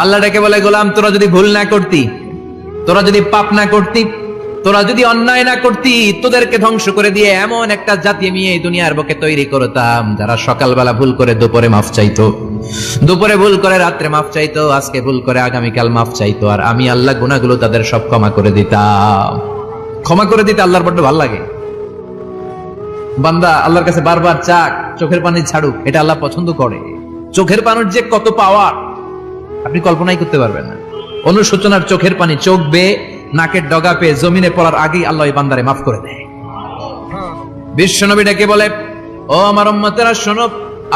আল্লাহ ডেকে বলে, গোলাম তোরা যদি ভুল না করতি, তোরা যদি পাপ না করতি, তোরা যদি অন্যায় না করতি, তোদেরকে ধ্বংস করে দিয়ে এমন একটা জাতি আমি এই দুনিয়ার বুকে তৈরি করতাম যারা সকালবেলা ভুল করে দুপুরে মাফ চাইতো, দুপুরে ভুল করে রাত্রে মাফ চাইতো, আজকে ভুল করে আগামীকাল মাফ চাইতো, আর আমি আল্লাহ গুনাহগুলো তাদের সব ক্ষমা করে দিতাম। ক্ষমা করে দিতে আল্লাহর বড্ড ভালো লাগে। বান্দা আল্লাহর কাছে বারবার চাক, চোখের পানি ছাড়ুক, এটা আল্লাহ পছন্দ করে। চোখের পানির যে কত পাওয়ার আপনি কল্পনাই করতে পারবেন না। অনুশোচনার চোখের পানি চোখ বেয়ে নাকের ডগা পেয়ে জমিনে পড়ার আগেই আল্লাহ এই বান্দারে মাফ করে দেয়। বিশ্বনবী ডেকে বলে, ও আমার উম্মতেরা শোনো,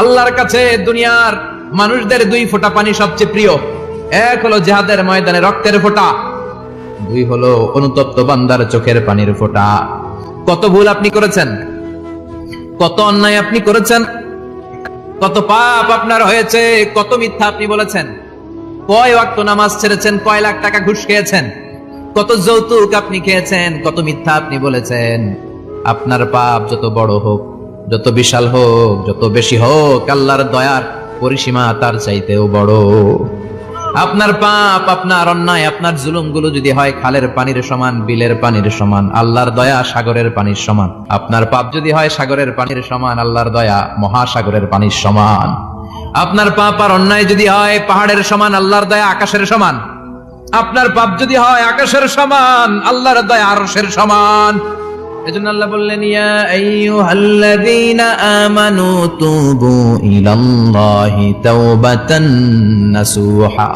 আল্লাহর কাছে দুনিয়ার মানুষদের দুই ফোঁটা পানি সবচেয়ে প্রিয়। এক হলো জিহাদের ময়দানে রক্তের ফোঁটা, দুই হলো অনুতপ্ত বান্দার চোখের পানির ফোঁটা। কত ভুল আপনি করেছেন, কত অন্যায় আপনি করেছেন, কত পাপ আপনার হয়েছে, কত মিথ্যা আপনি বলেছেন, কয় ওয়াক্ত নামাজ ছেড়েছেন, কয় লাখ টাকা ঘুষ খেয়েছেন, কত যৌতুক আপনি খেয়েছেন, কত মিথ্যা আপনি বলেছেন। আপনার পাপ যত বড় হোক, যত বিশাল হোক, যত বেশি হোক, আল্লাহর দয়ার পরিসীমা তার চাইতেও বড়। আপনার পাপ, আপনার অন্যায়, আপনার জুলুমগুলো যদি হয় খালের পানির সমান, বিলের পানির সমান, আল্লাহর দয়া সাগরের পানির সমান। আপনার পাপ যদি হয় সাগরের পানির সমান, আল্লাহর দয়া মহাসাগরের পানির সমান। আপনার পাপ আর অন্যায় যদি হয় পাহাড়ের সমান, আল্লাহর দয়া আকাশের সমান। আপনার পাপ যদি হয় আকাশের সমান, আল্লাহর দয়া আরশের সমান। এজন্য আল্লাহ বললেন, ইয়া আইয়ুহাল্লাযীনা আমানু তুবু ইলাল্লাহি তাওবাতান নাসুহা।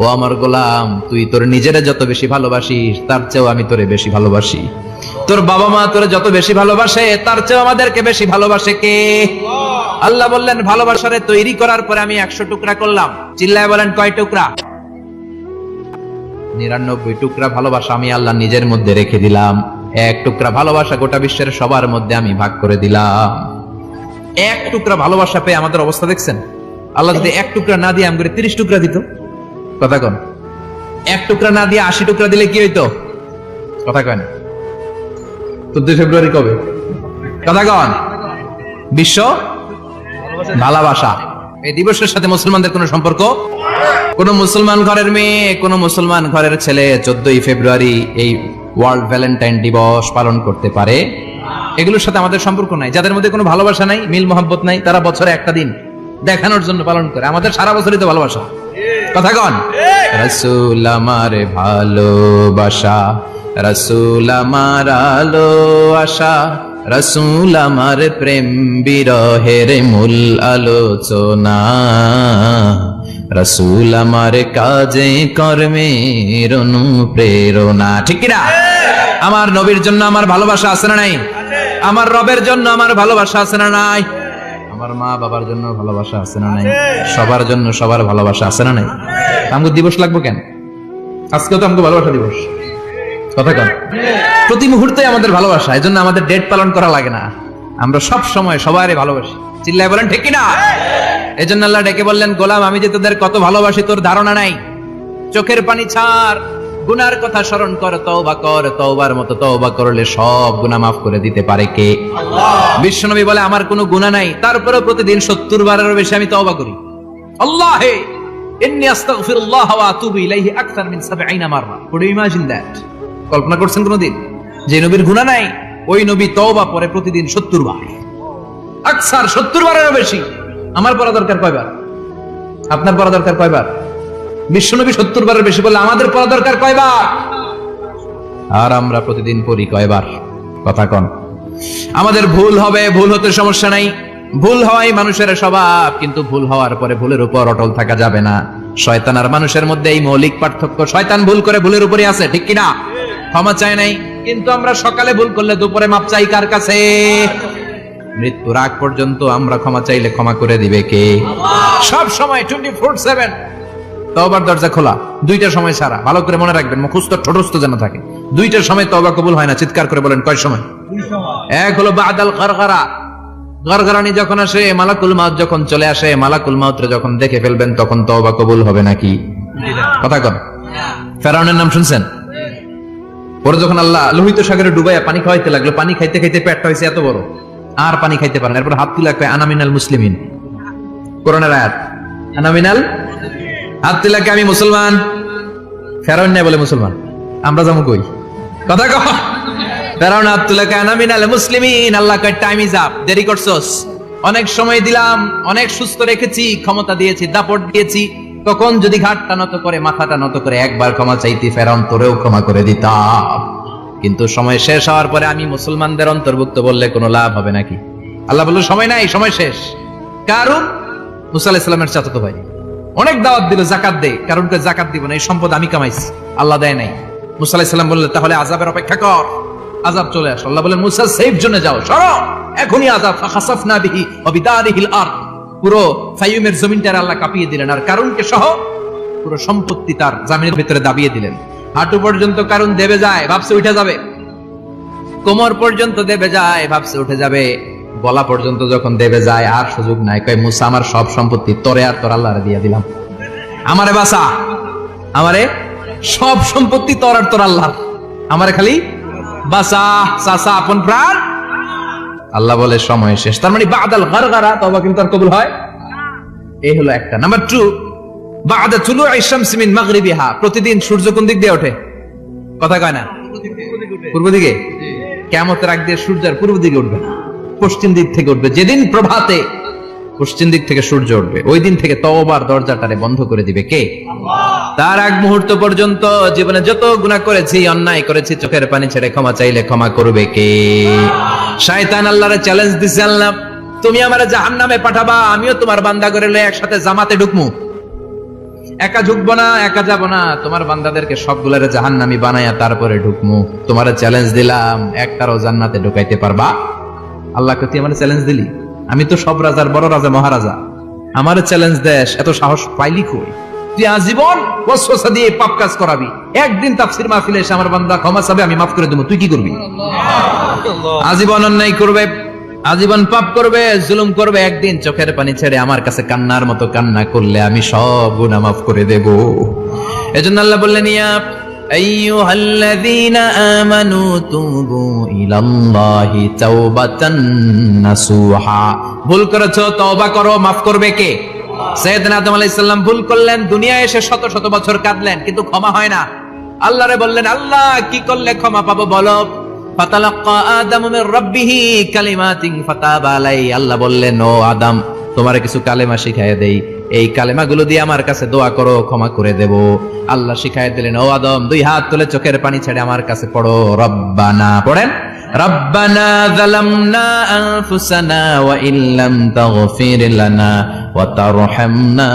ও আমার গোলাম, তুই তোর নিজেরে যত বেশি ভালোবাসিস তার চেয়েও আমি তোরে বেশি ভালোবাসি। তোর বাবা মা তোরে যত বেশি ভালোবাসে তার চেয়েও আমাদেরকে বেশি ভালোবাসে কে? আল্লাহ বললেন, ভালোবাসারে তৈরি করার পরে আমি 100 টুকরা করলাম। চিল্লায় বলেন, কয় টুকরা? 99 টুকরা ভালোবাসা আমি আল্লাহ নিজের মধ্যে রেখে দিলাম। 1 টুকরা ভালোবাসা গোটা বিশ্বের সবার মধ্যে আমি ভাগ করে দিলাম। 1 টুকরা ভালোবাসা পেয়ে আমাদের অবস্থা দেখছেন? আল্লাহ যদি 1 টুকরা না দিয়ে আমাকে 30 টুকরা দিত, কথা কন? 1 টুকরা না দিয়ে 80 টুকরা দিলে কি হইতো? কথা কয় না? 14 ফেব্রুয়ারি কবে? কথা কন? বিশ্ব ভালোবাসা এই দিবসের সাথে মুসলমানদের কোন সম্পর্ক? কোন মুসলমান ঘরের মেয়ে, কোন মুসলমান ঘরের ছেলে 14 ফেব্রুয়ারি এই ওয়ার্ল্ড ভ্যালেন্টাইন দিবস পালন করতে পারে? এগুলোর সাথে আমাদের সম্পর্ক নাই। যাদের মধ্যে কোনো ভালোবাসা নাই, মিল মোহাব্বত নাই, তারা বছরে একটা দিন দেখানোর জন্য পালন করে। আমাদের সারা বছরই তো ভালোবাসা। কথা কন? রাসূল আমার ভালোবাসা, রাসূল আমার আলো আশা, রাসূল আমার প্রেম বিরহের মূল আলোচনা, রাসূল আমার কাজে কর্মের অনুপ্রেরণা। ঠিক কি না? আমার নবীর জন্য আমার ভালোবাসা আছে না নাই? আমার রবের জন্য আমার ভালোবাসা আছে না নাই? আমার মা বাবার জন্য ভালোবাসা আছে না নাই? সবার জন্য সবার ভালোবাসা আছে না নাই? আমগো দিবস লাগবে কেন? আজকেও তো আমগো ভালোবাসা দিবস। কথা কন? প্রতি মুহূর্তে আমাদের ভালোবাসা, এজন্য আমাদের ডেট পালন করা লাগে না। আমরা সব সময় সবারই ভালোবাসি। চিল্লায় বলেন, ঠিক কি না? এজন্য আল্লাহ ডেকে বললেন, গোলাম আমি যে তোদের কত ভালোবাসি তোর ধারণা নাই। চোখের পানি ছাড়, গুনার কথা স্মরণ কর, তওবা কর। তওবার মতো তওবা করলে সব গুনাহ মাফ করে দিতে পারে কে? আল্লাহ। বিশ্বনবী বলে, আমার কোনো গুনাহ নাই, তারপরেও প্রতিদিন 70 বারেরও বেশি আমি তওবা করি। আল্লাহে ইন্নী আস্তাগফিরুল্লাহ ওয়া আতুবু ইলাইহি আকসার মিন 70 মাররা। Could you imagine that? কল্পনা করছেন কোনদিন যে নবীর গুনাহ নাই, ওই নবী তওবা পড়ে প্রতিদিন 70 বার, আকসার 70 বারেরও বেশি। আমার পড়া দরকার কয়বার? আপনার পড়া দরকার কয়বার? বিশ্বনবী 70 বারের বেশি বলে আমাদের পড়া দরকার কয়বার? আর আমরা প্রতিদিন পড়ি কয়বার? কথা কন? আমাদের ভুল হবে, ভুল হতে সমস্যা নাই, ভুল হওয়াই মানুষের স্বভাব, কিন্তু ভুল হওয়ার পরে ভুলের উপর অটল থাকা যাবে না। শয়তান আর মানুষের মধ্যে এই মৌলিক পার্থক্য। শয়তান ভুল করে ভুলের উপরই আছে, ঠিক কিনা? ক্ষমা চায় নাই, কিন্তু আমরা সকালে ভুল করলে দুপুরে মাপ চাই কার কাছে? মৃত্যুর আগ পর্যন্ত আমরা ক্ষমা চাইলে ক্ষমা করে দিবে কে? সব সময় 24/7 তওবার দরজা খোলা, 2টার সময় ছাড়া। ভালো করে মনে রাখবেন, মুখস্থ ঠোঁটস্থ যেন থাকে। 2টার সময় তওবা কবুল হয় না। চিৎকার করে বলেন, কয় সময়? 2 সময়। এক হলো বাদাল গরগরা, গরগরানি যখন আসে, মালাকুল মাউত যখন চলে আসে, মালাকুল মাউতরে যখন দেখে ফেলবেন তখন তওবা কবুল হবে নাকি? কথা কন? ফেরাউনের নাম শুনছেন? পরে যখন আল্লাহ লোহিত সাগরে ডুবাইয়া পানি খাওয়াইতে লাগলো, পানি খাইতে খাইতে পেটটা হয়েছে এত বড়, আর পানি খাইতে পারেন। এরপর হাত তুলে কয়, আনা মিনাল মুসলিমিন। কোরআনের আয়াত, আনা মিনাল হাত তুলে আমি মুসলমান। ফেরাউন নাই বলে মুসলমান, আমরা যাবো কই? কথা কহ। ফেরাউন হাত তুলে আনা মিনাল মুসলিমিন। আল্লাহ কয় টাইম ইজ আপ, দেরি করছস, অনেক সময় দিলাম, অনেক সুস্থ রেখেছি, ক্ষমতা দিয়েছি, দাপট দিয়েছি, তখন যদি ঘাটটা নত করে, মাথাটা নত করে একবার ক্ষমা চাইতি, ফেরাউন তোরেও ক্ষমা করে দিতাম। কিন্তু সময় শেষ হওয়ার পরে আমি মুসলমানদের অন্তর্ভুক্ত বললে কোনো লাভ হবে নাকি? আল্লাহ বলল সময় নাই, সময় শেষ। কারণ মুসা আলাইহিস সালামের চাচাতো ভাই অনেক দাওয়াত দিল, জাকাত দে। কারণকে জাকাত দিব না, এই সম্পদ আমি কামাইছি, আল্লাহ দেয় নাই। মুসা আলাইহিস সালাম বললেন তাহলে আযাবের অপেক্ষা কর, আযাব চলে আসে। আল্লাহ বলেন মুসা সেফ জোনে যাও, সরো, এখনই আযাব। ফাখাসাফনা বিহি ওয়া বিদারিহিল আরদ, পুরো ফায়ুমের জমিনটার আল্লাহ কাঁপিয়ে দিলেন, আর কারণকে সহ পুরো সম্পত্তি তার জামিনের ভিতরে দাবিয়ে দিলেন। হাঁটু পর্যন্ত কারণ দেবে যায়, ভাবছে উঠে যাবে, কোমর পর্যন্ত দেবে যায়, ভাবছে উঠে যাবে, গলা পর্যন্ত যখন দেবে যায় আর সুযোগ নাই। কয় মুসা আমার সব সম্পত্তি তোরে আর তোর আল্লাহরে দিয়ে দিলাম, আমারে বাঁচা, আমারে সব সম্পত্তি তোর আর তোর আল্লাহ, আমারে খালি বাঁচা, চাচা আপন প্রাণ। আল্লাহ বলে সময় শেষ। তার মানে বাদাল গারগারা তওবা কিন্তু আর কবুল হয়। এই হলো একটা। নাম্বার 2, বাদা তুলুই শামসি মিন মাগরিবিহা, প্রতিদিন সূর্য কোন দিক দিয়ে ওঠে? কথা কয় না, পূর্ব দিকে। কিয়ামতের আগ দিয়ে সূর্য আর পূর্ব দিকে উঠবে না, পশ্চিম দিক থেকে উঠবে। যেদিন প্রভাতে পশ্চিম দিক থেকে সূর্য উঠবে, ওই দিন থেকে তওবার দরজাটারে বন্ধ করে দিবে কে? আল্লাহ। তার আগ মুহূর্ত পর্যন্ত জীবনে যত গুনাহ করেছি, অন্যায় করেছি, চোখের পানি ছেড়ে ক্ষমা চাইলে ক্ষমা করবে কে? শয়তান আল্লাহরে চ্যালেঞ্জ দিছে, আল্লাহ তুমি আমারে জাহান্নামে পাঠাবা, আমিও তোমার বান্দা করে লয়ে একসাথে জামাতে ঢুকমু। একা ঢুকবো না, একা যাব না, তোমার বান্দাদেরকে সবগুলারে জাহান্নামী বানায়া তারপরে ঢুকমু। তোমারে চ্যালেঞ্জ দিলাম, একটারও জান্নাতে ঢুকাইতে পারবা? আল্লাহকে তুই আমার চ্যালেঞ্জ দিলি? আমি তো সব রাজার বড় রাজা, মহারাজা, আমার চ্যালেঞ্জ দেশ, এত সাহস পাইলি কই? তুই আজীবন ওয়াসওয়াসা দিয়ে পাপ কাজ করাবি, একদিন তাফসীর মাহফিলে এসে আমার বান্দা ক্ষমা চাবে, আমি মাফ করে দেব, তুই কি করবি? আজীবন অন্যায় করবে, আজীবন পাপ করবে, জুলুম করবে, একদিন চোখের পানি ছেড়ে আমার কাছে কান্নার মতো কান্না করলে আমি সব গুনাহ মাফ করে দেব। এজন্য আল্লাহ বললেন ইয়া আইয়ুহাল্লাযীনা আমানু তুবু ইলাল্লাহি তাওবাতান নাসুহা। ভুল করেছো, তওবা করো, মাফ করবে কে? সাইয়েদনা আদম আলাইহিস সালাম ভুল করলেন, দুনিয়ায় এসে শত শত বছর কাঁদলেন, কিন্তু ক্ষমা হয় না। আল্লাহরে বললেন আল্লাহ কি করলে ক্ষমা পাবো বলো? ফাতালাক্কা আদামু মির রাব্বিহি কালিমাতিন ফাতাবা আলাইহি। আল্লাহ বললেন ও আদম তোমারে কিছু কালেমা শিখাইয়া দেই, এই কালেমাগুলো দিয়ে আমার কাছে দোয়া করো, ক্ষমা করে দেব। আল্লাহ শিখাইয়া দিলেন ও আদম দুই হাত তুলে চোখের পানি ছেড়ে আমার কাছে পড়ো, রব্বানা, পড়েন রব্বানা যালামনা আনফুসানা ওয়া ইল্লাম তাগফির লানা ওয়া তারহামনা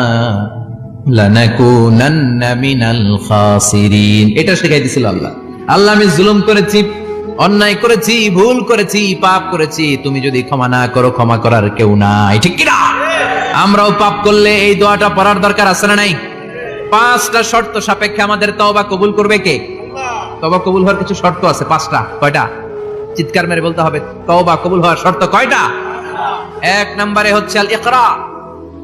লানাকুনান্না মিনাল খাসিরিন। এটা শিখাই দিয়েছিল আল্লাহ। আল্লাহ আমি জুলুম করেছি, অন্যায় করেছি, ভুল করেছি, পাপ করেছি, তুমি যদি ক্ষমা না করো ক্ষমা করার কেউ নাই, ঠিক কি না? আমরাও পাপ করলে এই দোয়াটা পড়ার দরকার আছে না নাই? 5টা শর্ত সাপেক্ষে আমাদের তওবা কবুল করবে কে? তওবা কবুল হওয়ার কিছু শর্ত আছে, 5টা। কয়টা? চিৎকার মেরে বলতে হবে, তওবা কবুল হওয়ার শর্ত কয়টা? 1 নম্বরে হচ্ছে আল ইকরা,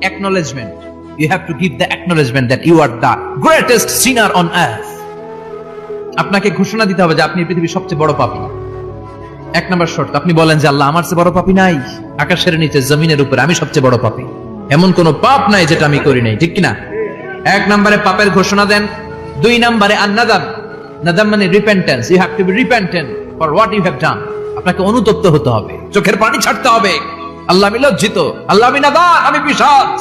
acknowledgement. You have to give the acknowledgement that you are the greatest sinner on earth. আপনাকে ঘোষণা দিতে হবে যে আপনি পৃথিবীর সবচেয়ে বড় পাপী। 1 নম্বর শর্ত, আপনি বলেন যে আল্লাহ আমার চেয়ে বড় পাপী নাই, আকাশের নিচে জমিনের উপরে আমি সবচেয়ে বড় পাপী, এমন কোন পাপ নাই যেটা আমি করি নাই, ঠিক কিনা? 1 নম্বরে পাপের ঘোষণা দেন। 2 নম্বরে আন-নাদাম, নাদাম মানে repentance. You have to be repentant for what you have done. আপনাকে অনুতপ্ত হতে হবে, চোখের পানি ছাড়তে হবে। আল্লাহ আমি লজ্জিত, আল্লাহ আমি নাদান, আমি পিশাচ,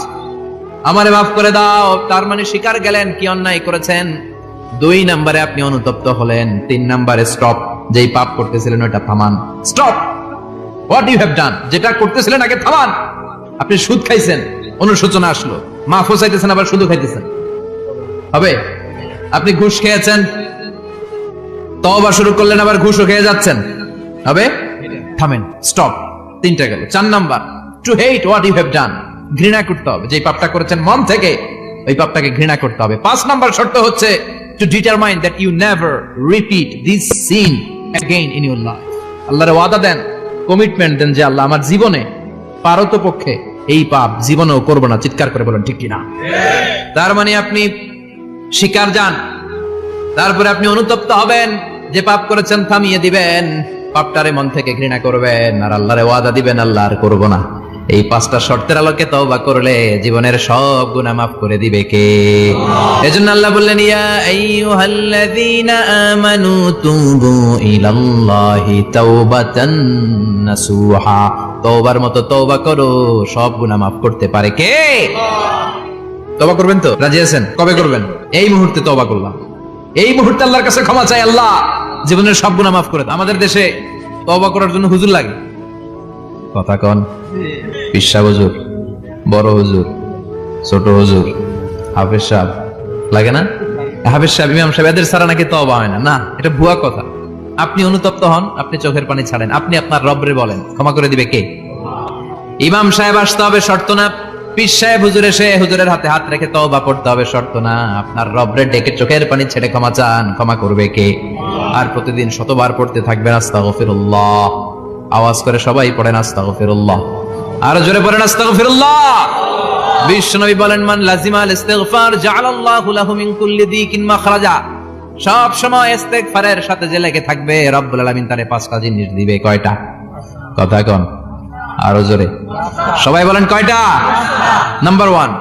আমারে মাফ করে দাও। তার মানে স্বীকার গেলেন কি অন্যায় করেছেন। 2 নম্বরে আপনি অনুতপ্ত হলেন। 3 নম্বরে স্টপ, যেই পাপ করতেছিলেন ওটা থামান। Stop what you have done, যেটা করতেছিলেন আগে থামান। আপনি সুদ খাইছেন, অনুশোচনা আসলো, মাফও চাইতেছেন, আবার সুদও খাইতেছেন, হবে? আপনি ঘুষ খেয়েছেন, তওবা শুরু করলেন, আবার ঘুষও খেয়ে যাচ্ছেন, হবে? থামেন, স্টপ। 3টা গেল। 4 number, to hate what you have done, ঘৃণা করতে হবে, যেই পাপটা করেছেন মন থেকে ওই পাপটাকে ঘৃণা করতে হবে। 5 নাম্বার শর্ত হচ্ছে to determine that you never repeat this sin again in your life. আল্লাহর ওয়াদা দেন, কমিটমেন্ট দেন যে আল্লাহ আমার জীবনে পারতপক্ষে এই পাপ জীবনেও করব না। চিৎকার করে বলেন ঠিক কিনা? তার মানে আপনি স্বীকার যান, তারপরে আপনি অনুতপ্ত হবেন, যে পাপ করেছেন থামিয়ে দিবেন, পাপটারে মন থেকে ঘৃণা করবেন, আর আল্লাহরে ওয়াদা দিবেন আল্লাহ আর করব না। এই 5টা শর্তের আলোকে তওবা করলে জীবনের সব গুনাহ মাফ করে দিবে কে? এজন্য আল্লাহ বললেন, ইয়া আইয়ুহাল্লাযীনা আমানু তুবু ইলাল্লাহি তাওবাতান নাসুহা। তওবার মতো তওবা করো, সব গুনাহ মাফ করতে পারে কে? তওবা করবেন তো? রাজি আছেন? কবে করবেন? এই মুহূর্তে তওবা করলাম, এই মুহূর্তে আল্লাহর কাছে ক্ষমা চাই, আল্লাহ জীবনের সব গুনাহ মাফ করে দাও। আমাদের দেশে তওবা করার জন্য হুজুর লাগে, কথা কন, পিসা হুজুর, বড় হুজুর, ছোট হুজুর, হাফেজ সাহেব লাগে না? হাফেজ সাহেব, ইমাম সাহেব, এদের ছাড়া নাকি তওবা হয় না। না, এটা ভুয়া কথা। আপনি অনুতপ্ত হন, আপনি চোখের পানি ছাড়েন, আপনি আপনার রবরে বলেন, ক্ষমা করে দিবে কে? ইমাম সাহেব আসতে হবে শর্ত না, পীর সাহেব হুজুর এসে হুজুরের হাতে হাত রেখে তওবা পড়তে হবে শর্ত না। আপনার রবরে ডেকে চোখের পানি ছেড়ে ক্ষমা চান, ক্ষমা করবে কে? আর প্রতিদিন শতবার পড়তে থাকবেন আস্তাগফিরুল্লাহ। আওয়াজ করে সবাই পড়েন আস্তাগফিরুল্লাহ, আর জোরে পড়েন আস্তাগফিরুল্লাহ। বিশ্বনবী বলেন, মান লাজিমাল ইস্তিগফার জাআলাল্লাহু লাহু মিন কুল্লি দিকিন মাখরাজা। সব সময় ইস্তিগফারের সাথে যে লেগে থাকবে, রব্বুল আলামিন তারে 5টা জিনিস দিবে। কয়টা? কথা কন, আরো জোরে সবাই বলেন, কয়টা? নাম্বার 1,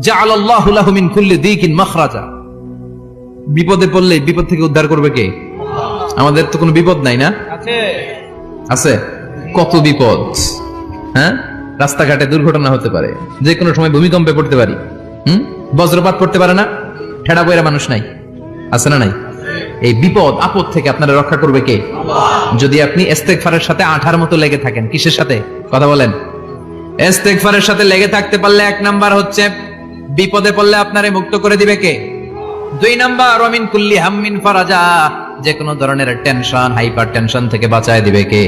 জাআলাল্লাহু লাহু মিন কুল্লি দিকিন মাখরাজা। বিপদে পড়লে বিপদ থেকে উদ্ধার করবে কে? আমাদের তো কোনো বিপদ নাই না? আছে। কত বিপদ, হ্যাঁ? রাস্তাঘাটে দুর্ঘটনা হতে পারে, যে কোনো সময় ভূমিকম্পে পড়তে পারি, বজ্রপাত পড়তে পারে না, ঠেড়া বইরা মানুষ নাই, আছে না নাই? এই বিপদ আপদ থেকে আপনারা রক্ষা করবে কে? যদি আপনি ইস্তেগফারের সাথে আঠার মতো লেগে থাকেন। কিসের সাথে? কথা বলেন। ইস্তেগফারের সাথে লেগে থাকতে পারলে 1 নাম্বার হচ্ছে বিপদে পড়লে আপনারে মুক্ত করে দিবে কে? 2 নাম্বার, ওয়া মিন কুল্লি হাম্মিন ফারাজা। যে কোনো ধরনের টেনশন, হাইপার টেনশন থেকে বাঁচায় দিবে কে?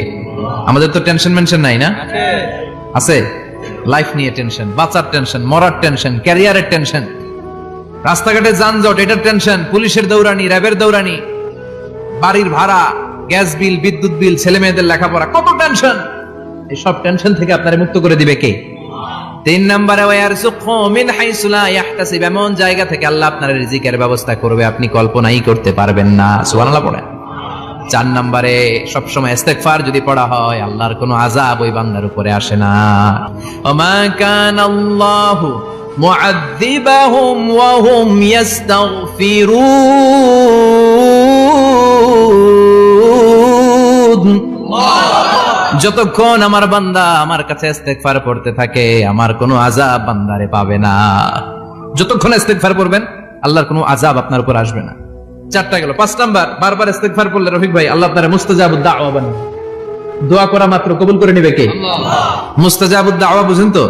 আমাদের তো টেনশন মেনশন নাই না? আছে। লাইফ নিয়ে টেনশন, বাঁচার টেনশন, মরার টেনশন, ক্যারিয়ারের টেনশন, রাস্তাঘাটে যানজট, এটার টেনশন, পুলিশের দৌড়ানি, র্যাবের দৌড়ানি, বাড়ির ভাড়া, গ্যাস বিল, বিদ্যুৎ বিল, ছেলে মেয়েদের লেখাপড়া, কত টেনশন। এই সব টেনশন থেকে আপনারে মুক্ত করে দিবে কে? 3 নম্বরে, ওয়ারযুকহু মিন হাইসু লা ইয়াহতাসিব। এমন জায়গা থেকে আল্লাহ আপনার রিজিকের ব্যবস্থা করবে আপনি কল্পনাই করতে পারবেন না। সুবহানাল্লাহ পড়েন। 4 নম্বরে, সবসময় ইস্তেগফার যদি পড়া হয়, আল্লাহর কোনো আযাব ওই বান্দার উপরে আসে না। ওমা কানাল্লাহু মুআযযিবাহুম ওয়া হুম ইস্তাগফিরুন। যতক্ষণ আমার বান্দা আমার কাছে ইস্তেগফার পড়তে থাকে, আমার কোনো আযাব বান্দারে পাবে না। যতক্ষণ ইস্তেগফার পড়বেন, আল্লাহর কোনো আযাব আপনার উপর আসবে না। 4টা গেল। 5 নাম্বার, বারবার ইস্তেগফার পড়লে রফিক ভাই আল্লাহ আপনারে মুস্তাজাবুদ দাওয়া বানাবে। দোয়া করা মাত্র কবুল করে নেবে কে? আল্লাহ। মুস্তাজাবুদ দাওয়া বুঝেন তো?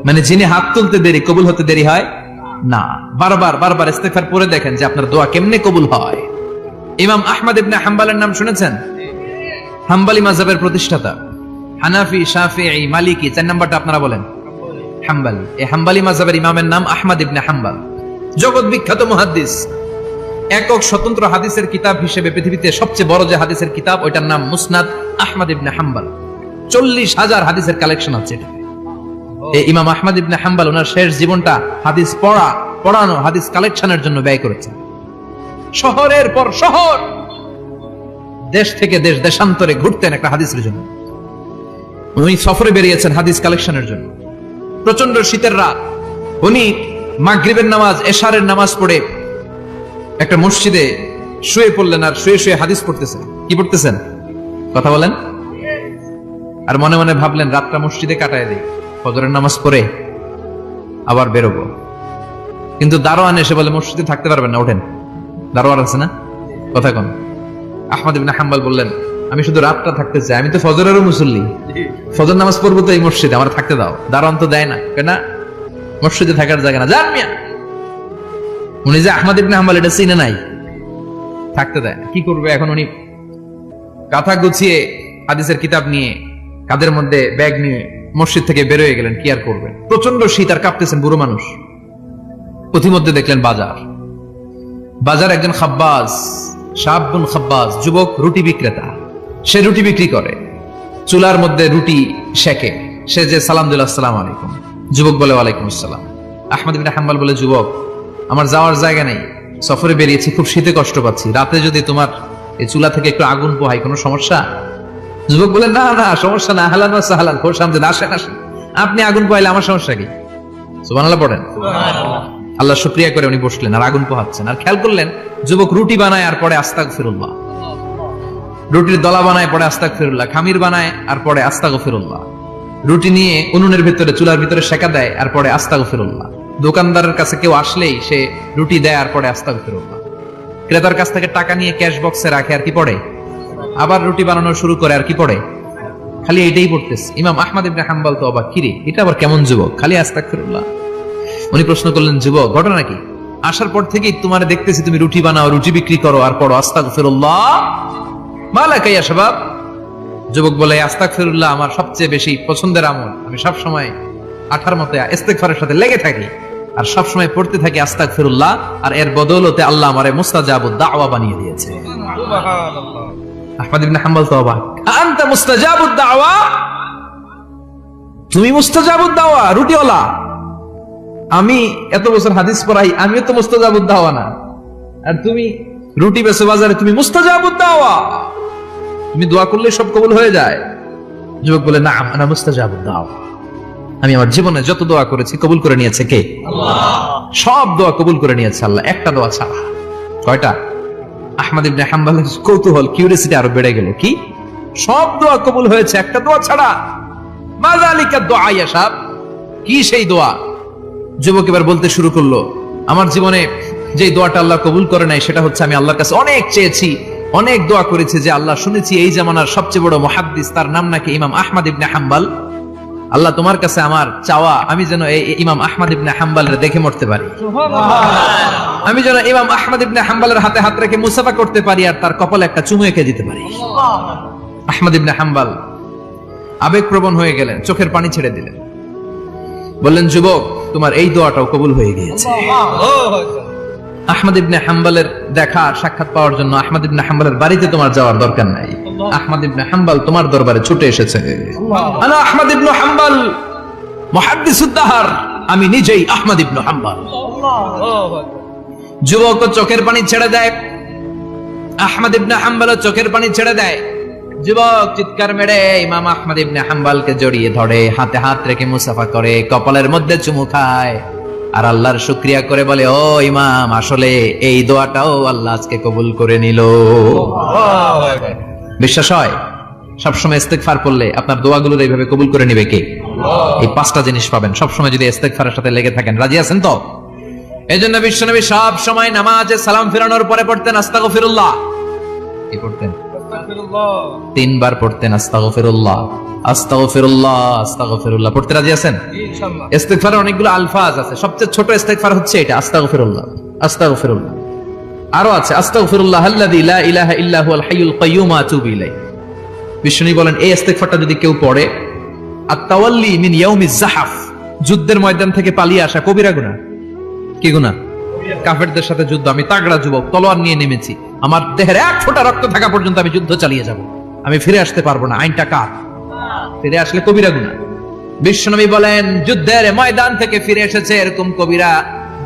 মানে যিনি হাত তুলতে দেরি, কবুল হতে দেরি হয় না। বারবার ইস্তেগফার পড়ে দেখেন যে আপনার দোয়া কেমনে কবুল হয়। ইমাম আহমদ ইবনে হাম্বলের নাম শুনেছেন? হাম্বলি মাযহাবের প্রতিষ্ঠাতা। হানাফি, শাফিঈ, মালিকি, 4 নাম্বারটা আপনারা বলেন। হাম্বলি। এই হাম্বলি মাযহাবের ইমামের নাম আহমদ ইবনে হাম্বল। জগৎ বিখ্যাত মুহাদ্দিস। একক স্বতন্ত্র হাদিসের কিতাব হিসেবে পৃথিবীতে সবচেয়ে বড় যে হাদিসের কিতাব, ওইটার নাম মুসনাদ আহমদ ইবনে হাম্বল। 40,000 হাদিসের কালেকশন আছে। এই ইমাম আহমদ ইবনে হাম্বল ওনার শেষ জীবনটা হাদিস পড়ানো, হাদিস কালেকশনের জন্য ব্যয় করেছেন। শহরের পর শহর, দেশ থেকে দেশ, দেশান্তরে ঘুরতেন একটা হাদিসের জন্য। উনি সফরে বেরিয়েছেন হাদিস কালেকশনের জন্য। প্রচন্ড শীতের রাত, উনি মাগরিবের নামাজ, এশারের নামাজ পড়ে একটা মসজিদে শুয়ে পড়লেন, আর শুয়ে শুয়ে হাদিস পড়তেছেন। কি পড়তেছেন? কথা বলেন। আর মনে মনে ভাবলেন, রাতটা মসজিদে কাটায় দেই, ফজরের নামাজ পড়ে আবার বেরোবো। কিন্তু দারোয়ান এসে বলে, মসজিদে থাকতে পারবেন না, ওঠেন। দারোয়ান আছে না? কথা কন। আহমদ ইবনে হাম্বল বললেন, আমি শুধু রাতটা থাকতে চাই, আমি তো ফজরেরও মুসল্লি, ফজর নামাজ পড়বো তো এই মসজিদে, আমার থাকতে দাও। দারোয়ান তো দেয় না, কেন? মসজিদে থাকার জায়গা না, যান মিয়া। উনি যে আহমদ ইবনে হাম্বল এটা চিনে নাই, থাকতে দেয় না। কি করবে এখন? উনি কাঁথা গুছিয়ে হাদিসের কিতাব নিয়ে, কাঁধের মধ্যে ব্যাগ নিয়ে মসজিদ থেকে বের হয়ে গেলেন। কি আর করবেন? প্রচন্ড শীত, আর কাঁপতেছেন, বুড়ো মানুষ। পথিমধ্যে দেখলেন বাজার একজন খাব্বাজ, শাবুন খাব্বাজ, যুবক রুটি বিক্রেতা। সে রুটি বিক্রি করে, চুলার মধ্যে রুটি সেকে। সে যে সালাম দিল, আসসালামু আলাইকুম। যুবক বলে, ওয়ালাইকুম আসসালাম। আহমদ ইবনে হাম্বল বলে, যুবক, আমার যাওয়ার জায়গা নেই, সফরে বেরিয়েছি, খুব শীতে কষ্ট পাচ্ছি, রাতে যদি তোমার এই চুলা থেকে একটু আগুন পোহাই, কোনো সমস্যা? যুবক বলে, না না, সমস্যা না, হালান ওয়া সাহলান, খোশ আমদেদ, আসেন আসেন। আপনি আগুন পোহাইলে আমার সমস্যা কি? সুবহানাল্লাহ পড়েন। আল্লাহ শুকরিয়া করে উনি বসলেন আর আগুন পোহাচ্ছেন। আর খেয়াল করলেন যুবক রুটি বানায় আর পরে আস্তাগফিরুল্লাহ, রুটির দলা বানায় পরে আস্তাগফিরুল্লাহ, খামির বানায় আর পরে আস্তাগফিরুল্লাহ, রুটি নিয়ে উনুনের ভিতরে চুলার ভিতরে সেকা দেয় আর পরে আস্তাগফিরুল্লাহ, দোকানদারের কাছে কেউ আসলেই সে রুটি দেয় আর পরে আস্তাগফিরুল্লাহ, ক্রেতার কাছ থেকে টাকা নিয়ে ক্যাশ বক্সে রাখে আর কি পড়ে, আবার রুটি বানানো শুরু করে আর কি পড়ে, খালি এটাই পড়তেছে। ইমাম আহমদ ইবনে হাম্বল তো অবাক, কিরে এটা আবার কেমন যুবক, খালি আস্তাগফিরুল্লাহ। উনি প্রশ্ন করলেন, যুবক ঘটনা কি? আসার পর থেকেই তোমার দেখতেছি তুমি রুটি বানাও, রুটি বিক্রি করো আর পড়ো আস্তাগফিরুল্লাহ, মালাকা ইয়া শাবাব। যুবক বলে, আস্তাগফিরুল্লাহ আমার সবচেয়ে বেশি পছন্দের আমল, আমি সব সময় আঠার মতো ইস্তেগফারের সাথে লেগে থাকি আর সব সময় পড়তে থাকি আস্তাগফিরুল্লাহ, আর এর বদৌলতে আল্লাহ আমারে মুস্তাজাবুদ দাওয়া বানিয়ে দিয়েছে। সুবহানাল্লাহ। আহমদ ইবনে হাম্বল তো অবাক, আনতা মুস্তাজাবুদ দাওয়া, তুমি মুস্তাজাবুদ দাওয়া রুটিওয়ালা? আমি এত বছর হাদিস পড়াই, আমিও তো মুস্তাজাবুদ দাওয়া না, আর তুমি রুটি বেচো বাজারে, তুমি মুস্তাজাবুদ দাওয়া, তুমি দোয়া করলে সব কবুল হয়ে যায়? যুবক বলে, না আনা মুস্তাজাবুদ দাওয়া, আমি আমার জীবনে যত দোয়া করেছি কবুল করে নিয়েছে কে? আল্লাহ। সব দোয়া কবুল করে নিয়েছে আল্লাহ, একটা দোয়া ছাড়া। কয়টা? আহমদ ইবনে হাম্বলের কৌতূহল, কিউরিওসিটি আরো বেড়ে গেল, কি সব দোয়া কবুল হয়েছে একটা দোয়া ছাড়া? মাযালিকা দুআ ইয়া শাব, কি সেই দোয়া? যুবক এবার বলতে শুরু করলো, আমার জীবনে যে দোয়াটা আল্লাহ কবুল করে নাই সেটা হচ্ছে আমি আল্লাহর কাছে অনেক চেয়েছি, অনেক দোয়া করেছি যে আল্লাহ, শুনেছি এই জামানার সবচেয়ে বড় মুহাদ্দিস, তার নাম নাকি ইমাম আহমদ ইবনে হাম্বল, আল্লাহ তোমার কাছে আমার চাওয়া আমি যেন এই ইমাম আহমদ ইবনে হাম্বলের দেখে মরতে পারি, আমি যেন ইমাম আহমদ ইবনে হাম্বলের হাতে হাত রেখে মুসাফা করতে পারি আর তার কপালে একটা চুমু এঁকে দিতে পারি। আহমদ ইবনে হাম্বল আবেগপ্রবণ হয়ে গেলেন, চোখের পানি ছেড়ে দিলেন, বললেন, যুবক তোমার এই দোয়াটাও কবুল হয়ে গিয়েছে। আহমদ ইবনে হাম্বলের দেখা সাক্ষাৎ পাওয়ার জন্য আহমদ ইবনে হাম্বলের বাড়িতে তোমার যাওয়ার দরকার নাই, আহমদ ইবনে হাম্বল তোমার দরবারে ছুটে এসেছে। আনা আহমদ ইবনে হাম্বল মুহাদ্দিসুদ দাহর, আমি নিজেই আহমদ ইবনে হাম্বল। যুবক চোখের পানি ছেড়ে দেয়, আহমদ ইবনে হাম্বল চোখের পানি ছেড়ে দেয়। যুবক চিৎকার মেরে ইমাম আহমদ ইবনে হাম্বলকে জড়িয়ে ধরে, হাতে হাত রেখে মুসাফা করে, কপালের মধ্যে চুমু খায় আর আল্লাহর শুকরিয়া করে বলে, ও ইমাম, আসলে এই দোয়াটাও আল্লাহ আজকে কবুল করে নিল। বিশ্বাস হয়? সবসময় ইস্তেগফার করলে আপনার দোয়াগুলো এইভাবে কবুল করে নিবে কে? এই পাঁচটা জিনিস পাবেন সবসময় যদি ইস্তেগফারের সাথে লেগে থাকেন। রাজি আছেন তো? এই জন্য বিশ্বনবী সব সময় নামাজে সালাম ফেরানোর পরে পড়তেন আস্তাগফিরুল্লাহ। কি পড়তেন? 3 বার পড়তেন আস্তাগফিরুল্লাহ, আস্তাগফিরুল্লাহ, আস্তাগফিরুল্লাহ। পড়তে রাজি আছেন? ইনশাআল্লাহ। ইস্তেগফারের অনেকগুলো আলফাজ আছে, সবচেয়ে ছোট ইস্তেগফার হচ্ছে এটা, আস্তাগফিরুল্লাহ, আস্তাগফিরুল্লাহ। আরো আছে আস্তাগফিরুল্লাহ আল্লাযী লা ইলাহা ইল্লা হুয়াল হাইয়ুল কাইয়্যুম আতুবু ইলাইহি। বিশ্বনবী বলেন, এই ইস্তেগফারটা যদি কেউ পড়ে, আত-তাওয়াল্লি মিন ইয়াউমিজ যাহাফ, যুদ্ধের ময়দান থেকে পালিয়ে আসা কবিরা গুনাহ। কি গুনাহ? কাফেরদের সাথে যুদ্ধ, আমি তাগড়া যুবক, তলোয়ার নিয়ে নেমেছি, আমার দেহের এক ফোঁটা রক্ত থাকা পর্যন্ত আমি যুদ্ধ চালিয়ে যাব, আমি ফিরে আসতে পারবো না, আইনটা কার? ফিরে আসলে কবিরা গুনাহ। বিশ্বনবী বলেন, যুদ্ধের ময়দান থেকে ফিরে এসেছে এরকম কবিরা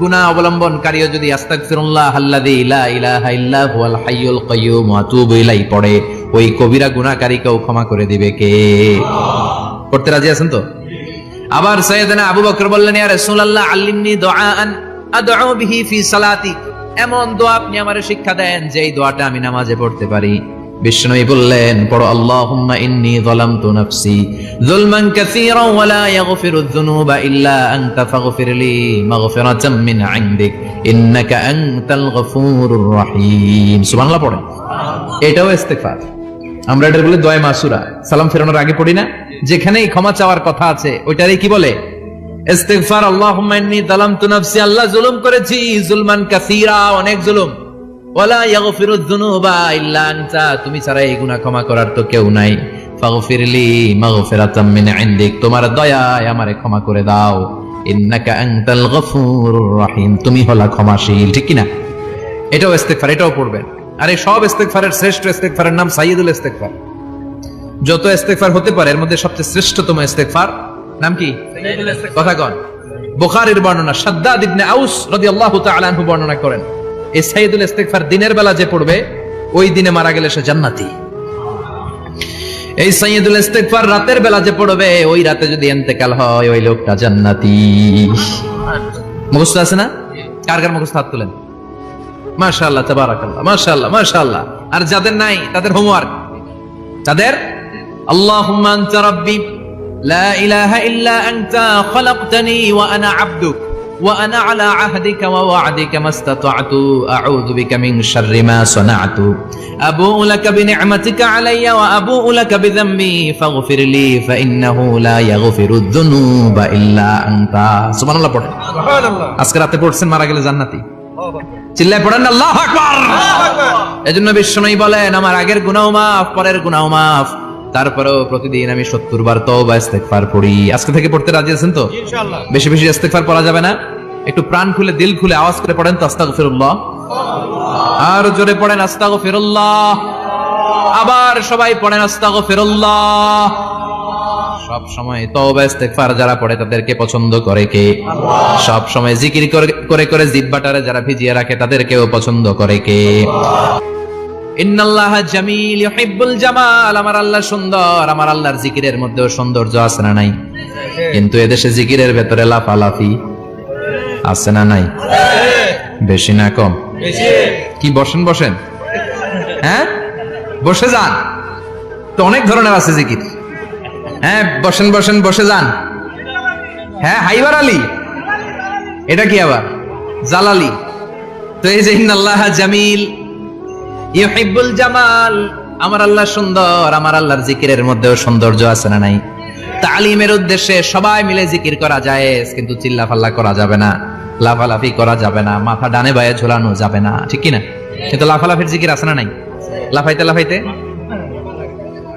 গুনাহ অবলম্বনকারীও যদি আস্তাগফিরুল্লাহ আল্লাযী লা ইলাহা ইল্লা হুয়াল হাইয়ুল কাইয়্যুম আতুবু ইলাইহি পড়ে, ওই কবিরা গুনাহকারীকেও ক্ষমা করে দিবে কে? পড়তে রাজি আছেন তো? আবার সাইয়েদনা আবু বকর বললেন, ইয়া রাসূলুল্লাহ আল্লিমনি দুআআন আদউ বিহি ফি সালাতি, এমন দোয়া আপনি আমারে শিক্ষা দেন যে এই দোয়াটা আমি নামাজে পড়তে পারি। বিশ্বনবী বললেন, পড়ো, আল্লাহুম্মা ইন্নী যালামতু নাফসি যুলমান কাসীরান ওয়া লা ইয়াগফিরুয যুনুবা ইল্লা আনতা ফাগফিরলি মাগফিরাতাম মিন ইনদিক ইন্নাকা আনতাল গফুরুর রহিম। সুবহানাল্লাহ পড়েন। এটাও ইস্তেগফার। আমরা এটা বলি দোয়া মাসুরা, সালাম ফেরানোর আগে পড়ি না? যেখানেই ক্ষমা চাওয়ার কথা আছে ওইটারই কি বলে? ইস্তিগফার। আল্লাহুম্মা ইন্নী যালামতু নাফসি, আল্লাহ জুলুম করেছি, যুলমান কাসীরা, অনেক জুলুম, ওয়ালা ইয়াগফিরুয যুনুবা ইল্লা আনতা, তুমি ছাড়া এই গুনাহ ক্ষমা করার তো কেউ নাই, ফাগফিরলি মাগফিরাতাম মিন ইনদিক, তোমার দয়ায় আমারে ক্ষমা করে দাও, ইন্নাকা আনতাল গফুরুর রহিম, তুমি হলা ক্ষমাশীল। ঠিক কি না? এটাও ইস্তিগফার, এটাও পড়বেন। আর এই সব ইস্তেগফারের শ্রেষ্ঠ ইস্তেগফারের নাম সাইয়্যিদুল ইস্তেগফার। যত ইস্তেগফার হতে পারে এর মধ্যে সবচেয়ে শ্রেষ্ঠতম ইস্তেগফার নাম কি? সাইয়্যিদুল ইস্তেগফার। কথা কোন? বুখারীর বর্ণনা, শাদ্দাদ ইবনে আউস রাদিয়াল্লাহু তাআলা আনহু বর্ণনা করেন, এই সাইয়্যিদুল ইস্তেগফার দিনের বেলা যে পড়বে ওই দিনে মারা গেলে সে জান্নাতি। এই সাইয়্যিদুল ইস্তিগফার রাতের বেলা যে পড়বে, ওই রাতে যদি ইন্তেকাল হয়, ওই লোকটা জান্নাতি। মুখস্থ আছে না? কার কার মুখস্থ? হাত তুলেন। মাশাআল্লাহ, তাবারাকাল্লাহ, মাশাআল্লাহ, মাশাআল্লাহ। আর যাদের নাই তাদের হোমওয়ার্ক, তাদের আল্লাহুম্মা আনতা রাব্বি লা ইলাহা ইল্লা আনতা খালাকতানি ওয়া আনা আবদুক ওয়া আনা আলা আহদিকা ওয়া ওয়া'দিকা মাসতাতা'তু আউযু বিকা মিন শাররি মা সানা'তু আবু'ু লাকা বিনি'মাতিকা আলাইয়া ওয়া আবু'ু লাকা বিযামবি ফাগফির লি ফাইন্নাহু লা ইয়াগফিরুয যুনুবা ইল্লা আনতা। সুবহানাল্লাহ পড়েন। সুবহানাল্লাহ। আজকে রাতে পড়ছেন, মারা গেলে জান্নাতি। চিল্লায় পড়েন আল্লাহু আকবার। এজন্য বিশ্বনবী বলেন, আমার আগের গুনাহ মাফ, পরের গুনাহ মাফ, তারপরেও প্রতিদিন আমি 70 বার তওবা ইস্তিগফার পড়ি। আজকে থেকে পড়তে রাজি আছেন তো? ইনশাআল্লাহ। বেশি বেশি ইস্তিগফার পড়া যাবে না? একটু প্রাণ খুলে, দিল খুলে আওয়াজ করে পড়েন তো আস্তাগফিরুল্লাহ। আর জোরে পড়েন আস্তাগফিরুল্লাহ। আবার সবাই পড়েন আস্তাগফিরুল্লাহ। সব সময় তওবা ইস্তিগফার যারা পড়ে তাদেরকে পছন্দ করে কে? আল্লাহ। সব সময় জিকির করে করে জিহ্বাটারে যারা ভিজিয়ে রাখে তাদেরকেও পছন্দ করে কে? ইন্নাল্লাহা জামিল ইউহিব্বুল জামাল। আমার আল্লাহ সুন্দর, আমার আল্লাহর জিকিরের মধ্যেও সৌন্দর্য আছে না নাই? কিন্তু এদেশে জিকিরের ভেতরে লাফালাফি আছে না নাই? বেশি না কম? বেশি। কি বসেন বসেন, হ্যাঁ বসে যান তো, অনেক ধরনের আছে জিকির। হ্যাঁ বসেন বসেন, বসে যান। হ্যাঁ হাইবার আলী, এটা কি আবার জালালি? তো এই যে ইন্নাল্লাহা জামিল ইউহিব্বুল জামাল, আমার আল্লাহ সুন্দর, আমার আল্লাহর জিকিরের মধ্যেও সৌন্দর্য আছে না নাই? তালিমের উদ্দেশ্যে সবাই মিলে জিকির করা যায়, কিন্তু চিল্লাফাল্লা করা যাবে না, লাফালাফি করা যাবে না, মাথা ডানে বায়ে ঝোলানো যাবে না, ঠিক কি না? কিন্তু লাফালাফির জিকির আছে না নাই? লাফাইতে লাফাইতে,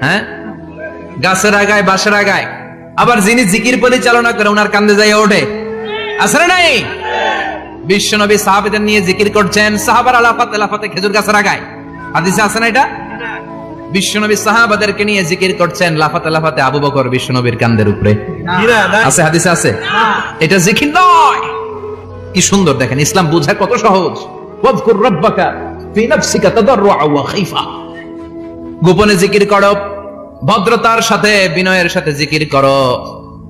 হ্যাঁ গাছের আগায় বাঁশের আগায়, আবার যিনি জিকির পরিচালনা করে ওনার কান্দে যাই ওঠে, আছে না নাই? বিশ্বনবী সাহাবীদের নিয়ে জিকির করছেন, সাহাবারা লাফাতে লাফাতে খেজুর গাছের আগায়। হাদিসে আছে না এটা? বিশ্বনবী সাহাবাদেরকে নিয়ে জিকির করছেন, লাফাতে লাফাতে আবু বকর বিশ্বনবীর কান্দের উপরে। আছে, হাদিসে আছে। এটা জিকির নয়। কি সুন্দর দেখেন, ইসলাম বোঝা কত সহজ। ওয়াযকুর রাব্বাকা ফি নাফসিকা তাদাররুআ ওয়া খাইফা, গোপনে জিকির করো, ভদ্রতার সাথে বিনয়ের সাথে জিকির করো।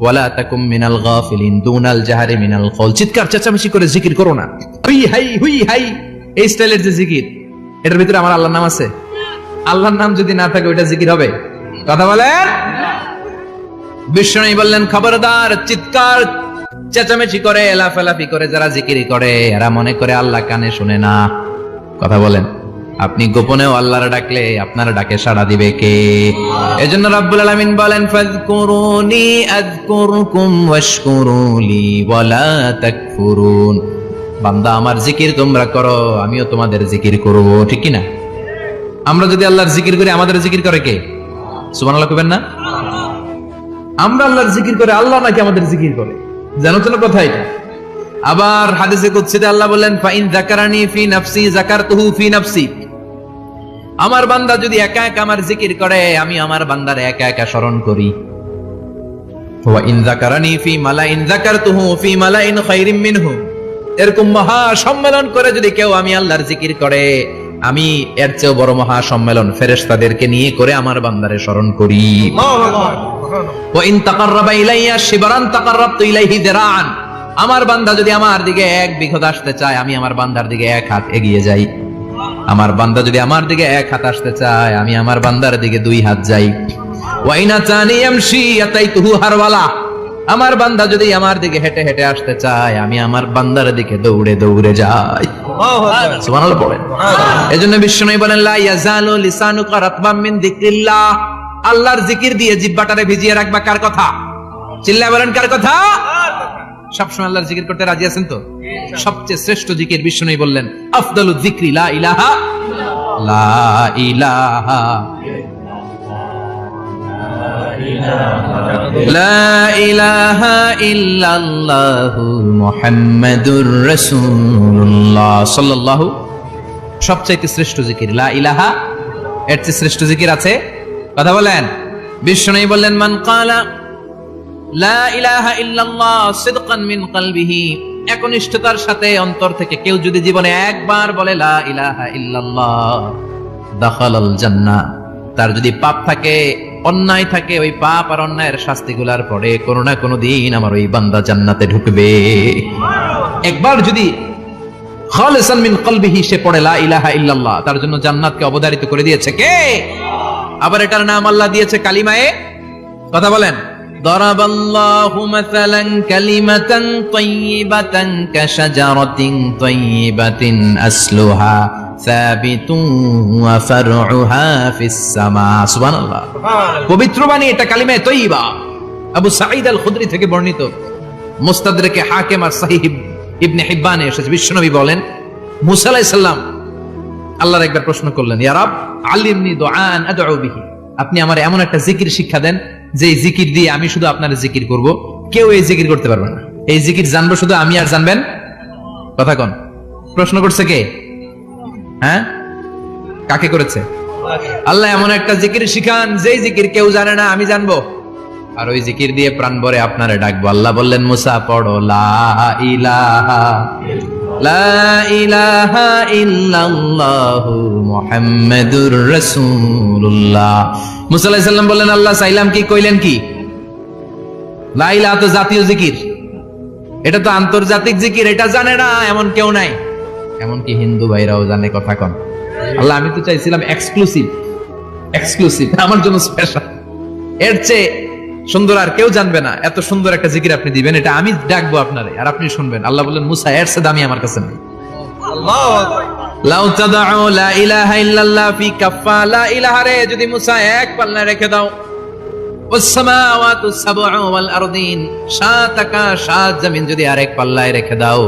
ওয়ালা তাকুম মিনাল গাফিলিন দুনাল জাহরি মিনাল কওল, চিৎকার চেঁচামেচি করে জিকির করো না। হুই হাই হুই হাই, এই স্টাইলের যে জিকির, এটার ভিতরে আমার আল্লাহর নাম আছে? আল্লাহর নাম যদি না থাকে ওইটা জিকির হবে? কথা বলেন। বিশ্বনবী বললেন, খবরদার, চিৎকার চেঁচামেচি করে লাফালাফি করে যারা জিকির করে এরা মনে করে আল্লাহ কানে শুনে না। কথা বলেন। আপনি গোপনেও আল্লাহর ডাকলে আপনার ডাকে সাড়া দিবে কে? এজন্য রাব্বুল আলামিন বলেন, ফাযকুরুনি আযকুরকুম ওয়াশকুরুলি ওয়ালা তাকফুরুন। বান্দা আমার জিকির তোমরা করো, আমিও তোমাদের জিকির করব, ঠিক কি না? আমরা যদি আল্লাহর জিকির করি, আমাদের জিকির করে কে? সুবহানাল্লাহ কইবেন না? আমরা আল্লাহর জিকির করে, আল্লাহ নাকি আমাদের জিকির করে? জানো তো না কথা এটা? আবার হাদিসে কুদসিতে আল্লাহ বলেন, ফাইন যাকারানি ফি নাফসি যাকারতুহু ফি নাফসি। আমার বান্দা যদি একা একা আমার জিকির করে, আমি আমার বান্দারে একা একা স্মরণ করি। ওয়া ইন যাকারানি ফি মালাইন যাকারতুহু ফি মালাইন খায়রিম মিনহু। এরকম মহা সম্মেলন করে যদি কেউ আমি আল্লাহর জিকির করে, আমি এর চেয়েও বড় মহা সম্মেলন ফেরেশতাদেরকে নিয়ে করে আমার বান্দারে স্মরণ করি। ওয়া ইন তাকাররাবা ইলাইয়া শিবরান তাকাররাবতু ইলাইহি দিরাআন। আমার বান্দা যদি আমার দিকে 1 বিঘত আসতে চায়, আমি আমার বান্দার দিকে 1 হাত এগিয়ে যাই। আমার বান্দা যদি আমার দিকে 1 হাত আসতে চায়, আমি আমার বান্দার দিকে 2 হাত যাই। ওয়া ইনা তানি ইয়ামশি আতাইতুহু হারওয়ালা। আমার বান্দা যদি আমার দিকে হেঁটে হেঁটে আসতে চায়, আমি আমার বান্দার দিকে দৌড়ে দৌড়ে যাই। সুবহানাল্লাহ পড়েন। এজন্য বিশ্বনবী বলেন, লা ইয়াজালু লিসানুকা রাতবাম মিন যিকরিল্লাহ। আল্লাহর জিকির দিয়ে জিহ্বাটারে ভিজিয়ে রাখবা। কার কথা? চিল্লায় বলেন, কার কথা? সবসময় আল্লাহর জিকির করতে রাজি আছেন তো? সবচেয়ে শ্রেষ্ঠ জিকির বিশ্বনবী বললেন, আফদালুয যিকরি লা ইলাহা লা ইলাহা লা ইলাহা ইল্লাল্লাহু মুহাম্মাদুর রাসূলুল্লাহ সাল্লাল্লাহু। সবচেয়ে শ্রেষ্ঠ জিকির লা ইলাহা। এর চেয়ে শ্রেষ্ঠ জিকির আছে? কথা বলেন। বিশ্বনবী বললেন, মান ক্বালা লা ইলাহা ইল্লাল্লাহ সিদকান মিন কলবিহি, একনিষ্ঠতার সাথে অন্তর থেকে কেউ যদি জীবনে একবার বলে লা ইলাহা ইল্লাল্লাহ, দাখালাল জান্নাহ। তার যদি পাপ থাকে অন্যায় থাকে, ওই পাপ আর অন্যায়ের শাস্তিগুলার পরে কোনো না কোনো দিন আমার ওই বান্দা জান্নাতে ঢুকবে। একবার যদি খালিসান মিন কলবিহি সে পড়ে লা ইলাহা ইল্লাল্লাহ, তার জন্য জান্নাতকে অবধারিত করে দিয়েছে কে? আবার এটার নাম আল্লাহ দিয়েছে কালিমায়ে, কথা বলেন, দরাবাল্লাহু মাসালান কালিমাতান তাইয়িবাতান কাশাজারাতিন তাইয়িবাতিন আসলুহা সাবিতুন ওয়া ফারউহা ফিস সামা। সুবহানাল্লাহ, পবিত্র বাণী এটা কালিমায়ে তাইয়িবা। আবু সাঈদ আল খুদরি থেকে বর্ণিত, মুস্তাদরাকে হাকিম আর সহিহ ইবনে হিব্বানে এসেছে, বিশ্বনবী বলেন মুসা আলাইহিস সালাম আল্লাহর একবার প্রশ্ন করলেন, ইয়া রাব আল্লিমনি দুআন আদউ বিহি, আপনি আমার এমন একটা জিকির শিক্ষা দেন যে এই জিকির দিয়ে আমি শুধু আপনার জিকির করব, কেউ এই জিকির করতে পারবে না, এই জিকির জানবো শুধু আমি আর জানবেন। কথা কোন? প্রশ্ন করছে কে? হ্যাঁ, কাকে করেছে? আল্লাহ এমন একটা জিকির শিখান যেই জিকির কেউ জানে না, আমি জানবো, আর ওই জিকির দিয়ে প্রাণ ভরে আপনারে ডাকবো। আল্লাহ বললেন মুসা পড়ো লা ইলাহা ইল্লাল্লাহু মুহাম্মাদুর রাসূলুল্লাহ। মুসা আলাইহিস সালাম বললেন আল্লাহ চাইলাম কি, কইলেন কি? লা ইলাহা তো জাতীয় জিকির, এটা তো আন্তর্জাতিক জিকির, এটা জানে না এমন কেউ নাই, এমনকি হিন্দু ভাইরাও জানে। কথা কন? আল্লাহ আমি তো চাইছিলাম এক্সক্লুসিভ আমার জন্য স্পেশাল, এর চেয়ে সুন্দর আর কেউ জানবে না, এত সুন্দর একটা জিকির আপনি দিবেন, এটা আমি ডাকবো আপনারে আর আপনি শুনবেন। আল্লাহ বললেন মুসা এর চেয়ে দামি আমার কাছে নেই। আল্লাহু আকবার। লাউ তাদউ লা ইলাহা ইল্লাল্লাহ ফি কাফা, লা ইলাহা রে যদি মুসা এক পাল্লায় রেখে দাও, ওয়াস সামাওয়াতু সাবউ ওয়াল আরদিন, সাত আকাশ সাত জমিন যদি আরেক পাল্লায় রেখে দাও,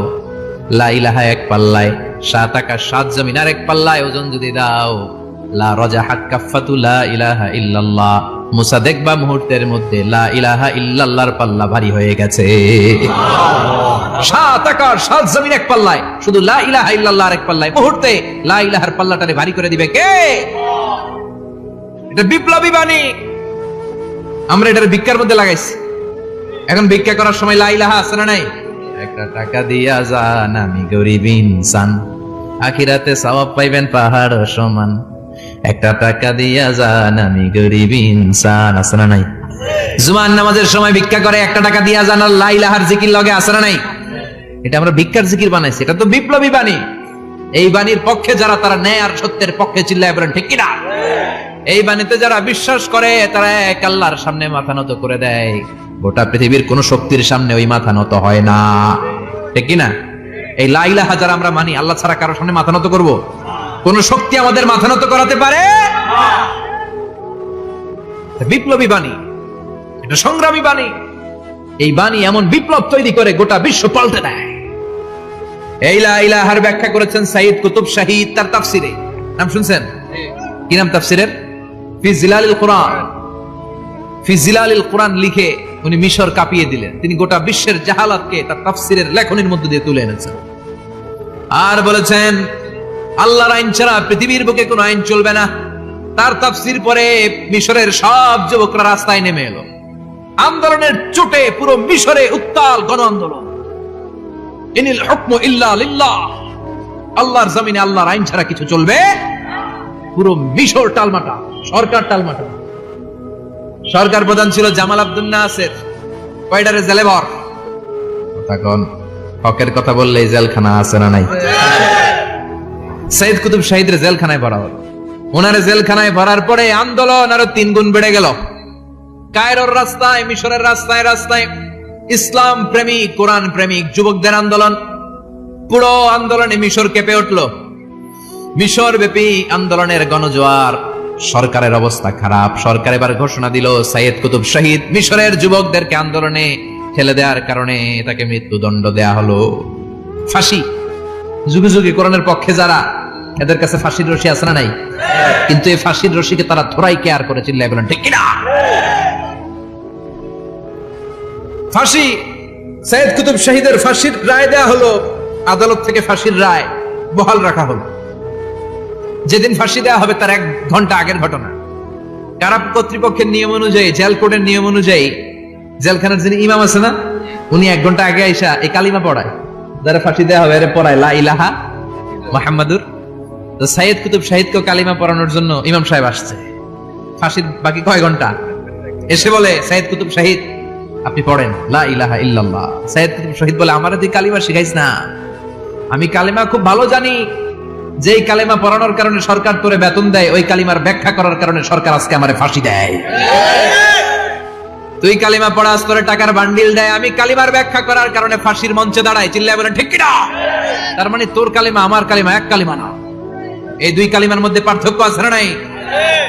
লা ইলাহা এক পাল্লায়, সাত আকাশ সাত জমিন আরেক পাল্লায় ওজন যদি দাও, লা রাজাহাত কাফাতু লা ইলাহা ইল্লাল্লাহ, মুসা দেখবা মুহূর্তের মধ্যে লা ইলাহা ইল্লাল্লাহর পাল্লা ভারী হয়ে গেছে। সাত আকাশ সাত জমিন এক পাল্লায়, শুধু লা ইলাহা ইল্লাল্লাহ আরেক পাল্লায়, মুহূর্তে লা ইলাহার পাল্লাটারে ভারী করে দিবে কে? এটা বিপ্লবী বাণী, আমরা এটার ভিক্ষার মধ্যে লাগাইছি। এখন ভিক্ষা করার সময় লা ইলাহা আছে না নাই? একটা টাকা দিয়া যান আমি গরিব ইনসান, আখিরাতে সওয়াব পাইবেন পাহাড় সমান, একটা টাকা দিয়া যান আমি গরিব ইনসান, আছে না নাই? জুমার নামাজের সময় ভিক্ষা করে একটা টাকা দিয়া যান আর লা ইলাহার জিকির লগে, আছে না নাই? এটা আমরা ভিক্ষার জিকির বানাইছি, এটা তো বিপ্লবী বাণী। এই বাণীর পক্ষে যারা, তারা ন্যায় আর সত্যের পক্ষে চিল্লায় বলেন ঠিক কিনা? এই বাণীতে যারা বিশ্বাস করে তারা এক আল্লাহর সামনে মাথা নত করে দেয়, গোটা পৃথিবীর কোন শক্তির সামনে ওই মাথা নত হয় না, ঠিক কিনা? এই লা ইলাহা যারা আমরা মানি, আল্লাহ ছাড়া কারোর সামনে মাথা নত করব? কোন শক্তি আমাদের মাথা নত করাতে পারে? বিপ্লবী বাণী, এটা সংগ্রামী বাণী। এই বাণী এমন বিপ্লব তৈরি করে গোটা বিশ্ব পাল্টে দেয়। এই লা ইলাহার ব্যাখ্যা করেছেন সাইয়্যিদ কুতুব শাহীদ তার তাফসিরে, নাম শুনছেন? কি নাম তাফসিরের? ফি জিলালিল কুরআন। ফি জিলালিল কুরআন লিখে উনি মিশর কাঁপিয়ে দিলেন। তিনি গোটা বিশ্বের জাহালাতকে তার তাফসিরের লেখনীর মধ্যে দিয়ে তুলে এনেছেন। আর বলেছেন আল্লাহর আইন ছাড়া পৃথিবীর বুকে কোনো আইন চলবে না। তার তাফসির পরে মিশরের সব যুবকরা রাস্তায় নেমে এলো। আন্দোলনের চোটে পুরো মিশরে উত্তাল গণ আন্দোলন। ইনিল হুকমু ইল্লা লিল্লাহ, আল্লাহর জমিনে আল্লাহর আইন ছাড়া কিছু চলবে? পুরো মিশর টালমাটা, সরকার টালমাটা। সরকার প্রধান ছিল জামাল আব্দুল নাসের, কয়টারে জেলে ভর। তখন হকের কথা বললে জেলখানা আছে না নাই? সাইয়্যিদ কুতুব শাহীদের জেলখানায় ভরা হলো। ওনারে জেলখানায় ভরার পরে আন্দোলন আরো 3 গুণ বেড়ে গেল। কায়রোর রাস্তায়, মিশরের রাস্তায় রাস্তায় ইসলাম প্রেমিক, কোরআন প্রেমিক যুবকদের আন্দোলন। পুরো আন্দোলনে মিশর কেঁপে উঠল। মিশর ব্যাপী আন্দোলনের গণজোয়ার। সরকারের অবস্থা খারাপ। সরকার এবার ঘোষণা দিল সাইয়্যিদ কুতুব শাহীদ মিশরের যুবকদেরকে আন্দোলনে ঠেলে দেওয়ার কারণে তাকে মৃত্যুদণ্ড দেয়া হলো। ফাঁসি। যুগে যুগে কোরআনের পক্ষে যারা, এদের কাছে ফাঁসির রশি আছে না নাই? কিন্তু এই ফাঁসির রশিকে তারা থোড়াই কেয়ার করে চিল্লায় বলেন ঠিক কিনা? ফাঁসি। সাইয়্যিদ কুতুব শাহীদের ফাঁসির রায় দেয়া হলো। আদালত থেকে ফাঁসির রায় বহাল রাখা হলো। যেদিন ফাঁসি দেওয়া হবে তার 1 ঘন্টা আগের ঘটনা। কারা কর্তৃপক্ষের নিয়ম অনুযায়ী, জেল কোর্টের নিয়ম অনুযায়ী জেলখানার যিনি ইমাম আছে না, উনি 1 ঘন্টা আগে আইসা এই কালিমা পড়ায়, যারা ফাঁসি দেওয়া হবে এর পড়ায় লা ইলাহা মুহাম্মাদুর। তো সাইয়্যিদ কুতুব শাহীদকে কালিমা পড়ানোর জন্য ইমাম সাহেব আসছে। ফাঁসির বাকি কয় ঘন্টা, এসে বলে সাইয়েদ কুতুব শহীদ আপনি পড়েন লা ইলাহা ইল্লাল্লাহ। সাইয়েদ কুতুব শহীদ বলে আমারে তুই কালিমা শিখাইস না, আমি কালিমা খুব ভালো জানি, যেই কালিমা পড়ানোর কারণে সরকার তোরে বেতন দেয়, ওই কালিমার ব্যাখ্যা করার কারণে সরকার আজকে আমারে ফাঁসি দেয়। তুই কালিমা পড়াস, তোরে টাকার বান্ডিল দেয়, আমি কালিমার ব্যাখ্যা করার কারণে ফাঁসির মঞ্চে দাঁড়াই, চিল্লায় বলে ঠিক কিনা? তার মানে তোর কালিমা আমার কালিমা এক কালিমা না, এই দুই কালিমার মধ্যে পার্থক্য আছে না নাই?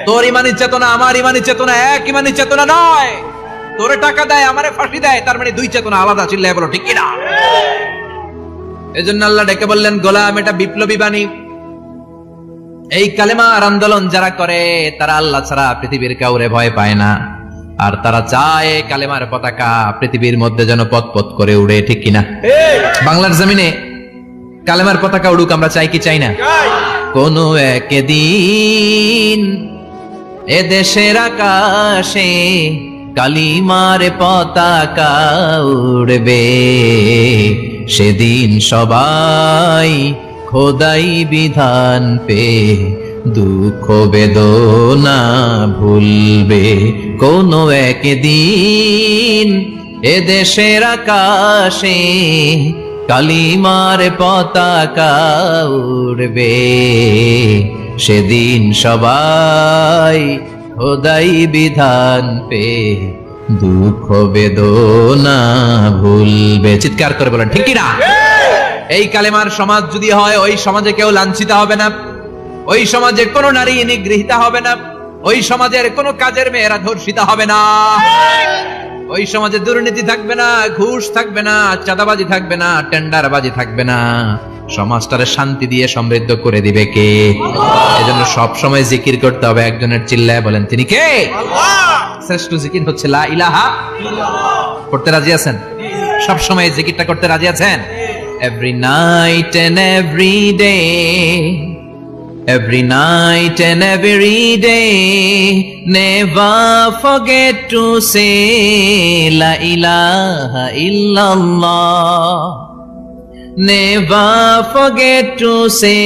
তোর ইমানি চেতনা আমার ইমানি চেতনা এক ইমানি চেতনা নয়। তোরে টাকা দেয়, আমারে ফাঁসি দেয়, তার মানে দুই চেতনা আলাদা, চিল্লায় বলো ঠিক কিনা? এজন্য আল্লাহ ডেকে বললেন গোলাম এটা বিপ্লবী বাণী। এই কালেমার আন্দোলন যারা করে তারা আল্লাহ ছাড়া পৃথিবীর কাউরে ভয় পায় না, আর তারা চায় কালেমার পতাকা পৃথিবীর মধ্যে যেন পথ পথ করে উড়ে, ঠিক কিনা? বাংলার জমিনে কালেমার পতাকা উড়ুক, আমরা চাই কি চাই না? কোন একদিন এ দেশের আকাশে কালিমার পতাকা উড়বে, সেদিন সবাই খোদাই বিধান পে দুঃখ বেদনা ভুলবে। কোন একদিন এ দেশের আকাশে কালিমার পতাকা উড়বে, সেদিন সবাই খোদাই বিধান পে দুঃখ বেদনা ভুলবে। চিৎকার করে বলেন ঠিক কিনা? এই কালেমার সমাজ যদি হয়, ওই সমাজে কেউ লাঞ্ছিত হবে না, ওই সমাজে কোনো নারী নিগৃহীত হবে না, ওই সমাজের কোনো কাজের মেয়েরা ধর্ষিত হবে না, ওই সমাজে দুর্নীতি থাকবে না, ঘুষ থাকবে না, চাঁদাবাজি থাকবে না, টেন্ডারবাজি থাকবে না। সমাজটারে শান্তি দিয়ে সমৃদ্ধ করে দিবে কে? এজন্য সব সময় জিকির করতে হবে একজনের, চিল্লায় বলেন তিনি কে? শ্রেষ্ঠ জিকির হচ্ছে লা ইলাহা ইল্লাল্লাহ। করতে রাজি আছেন? সব সময় জিকিরটা করতে রাজি আছেন? Every night and every day, every night and every day, never forget to say la ilaha illallah. Never forget to say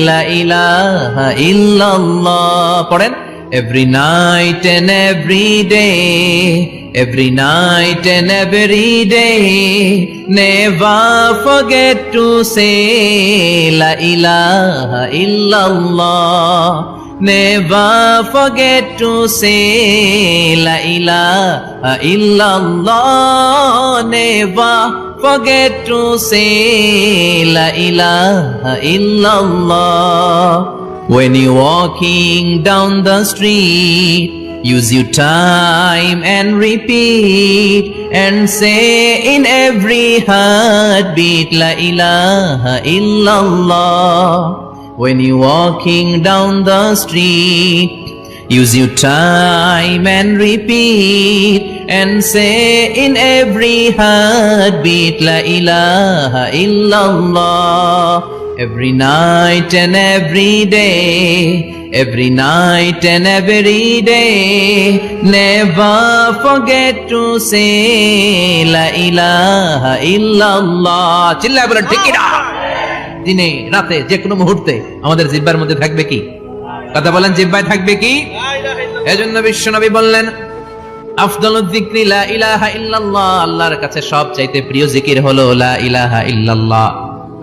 la ilaha illallah. পড়েন every night and every day, every night and every day, never forget to say la ilaha illallah. Never forget to say la ilaha illallah. Never forget to say la ilaha illallah. When you're walking down the street, use your time and repeat and say in every heartbeat la ilaha illallah. When you're walking down the street, use your time and repeat and say in every heartbeat la ilaha illallah. Every night and every day, every night and every day, never forget to say la ilaha illallah. চিল্লায় বলেন ঠিক কিনা? দিনে রাতে যে কোনো মুহূর্তে আমাদের জিহ্বার মধ্যে থাকবে কি? কথা বলেন, জিহ্বায় থাকবে কি? এজন্য বিশ্বনবী বললেন আফদালুয যিকরি লা ইলাহা ইল্লাল্লাহ, আল্লাহর কাছে সবচাইতে প্রিয় জিকির হলো লা ইলাহা ইল্লাল্লাহ।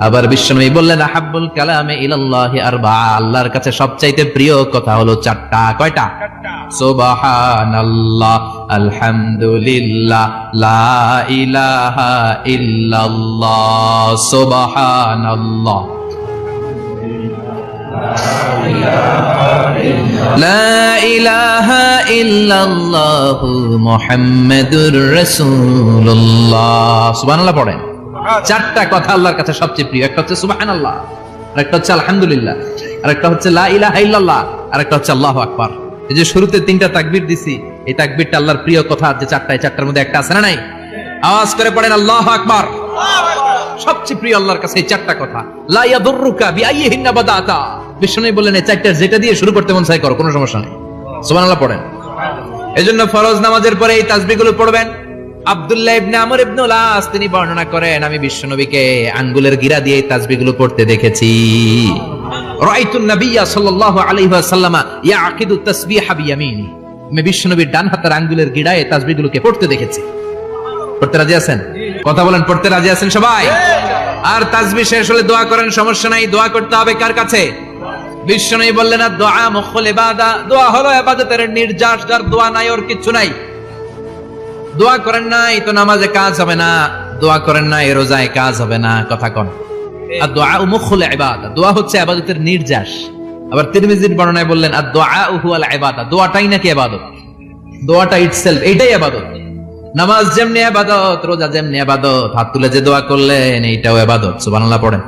আবার বিশ্বনবী বললেন আহাব্বুল কালামে ইলাল্লাহি আরবাআ, আল্লাহর কাছে সবচাইতে প্রিয় কথা হলো চারটা। কয়টা? সুবহানাল্লাহ, আলহামদুলিল্লাহ, লা ইলাহা ইল্লাল্লাহ। সুবহানাল্লাহ, লা ইলাহা ইল্লাল্লাহ, মুহাম্মাদুর রাসূলুল্লাহ। সুবহানাল্লাহ পড়েন। চারটা কথা আল্লাহর কাছে সবচেয়ে প্রিয়। একটা হচ্ছে সুবহানাল্লাহ, আরেকটা হচ্ছে আলহামদুলিল্লাহ, আরেকটা হচ্ছে লা ইলাহা ইল্লাল্লাহ, আরেকটা হচ্ছে আল্লাহু আকবার। এই যে শুরুতে তিনটা তাকবীর দিছি, এই তাকবীরটা আল্লাহর প্রিয় কথা যে চারটা, এই চারটার মধ্যে একটা আছে না নাই? আওয়াজ করে পড়েন আল্লাহু আকবার। সবচেয়ে প্রিয় আল্লাহর কাছে এই চারটা কথা। লা ইয়াদুররুকা বিআইয়িহিন্না বাদাতা, বিষ্ণু বললেন এই চারটার যেটা দিয়ে শুরু করতে মন চাই করো, কোনো সমস্যা নেই। সুবহানাল্লাহ পড়েন। এজন্য ফরজ নামাজের পরে এই তাসবিহগুলো পড়বেন। আব্দুল্লাহ ইবনে আমর ইবনে আস তিনি বর্ণনা করেন আমি বিশ্বনবীকে আঙ্গুলের গিরা দিয়ে এই তাসবিহগুলো পড়তে দেখেছি। রাআইতুন নাবিয়্যা সাল্লাল্লাহু আলাইহি ওয়াসাল্লাম ইয়াকিদু তাসবিহা বিয়ামিনি, আমি বিশ্বনবীর ডান হাতের আঙ্গুলের গিড়ায় তাসবিহগুলোকে পড়তে দেখেছি। পড়তে রাজি আছেন? কথা বলেন, পড়তে রাজি আছেন সবাই? আর তাসবিহ শেষ হলে দোয়া করেন, সমস্যা নাই। দোয়া করতে হবে কার কাছে? বিশ্বনবী বললেন দোয়া মুখুল ইবাদা, দোয়া হলো ইবাদতের নির্যাস, যার দোয়া নাই ওর কিচ্ছু নাই। দোয়া করেন নাই তো নামাজে কাজ হবে না, দোয়া করেন নাই রোজায় কাজ হবে না। কথা কোন? আর দোয়া মুখুল ইবাদা, দোয়া হচ্ছে ইবাদতের নির্যাস। আবার তিরমিজির বর্ণনায় বললেন আর দোয়া হুয়াল ইবাদা, দোয়াটাই নাকি ইবাদত, দোয়াটা ইটসেলফ এইটাই ইবাদত। নামাজ যেমনি ইবাদত, রোজা যেমনি ইবাদত, হাত তুলে যে দোয়া করলেন এইটাও ইবাদত। সুবহানাল্লাহ পড়েন।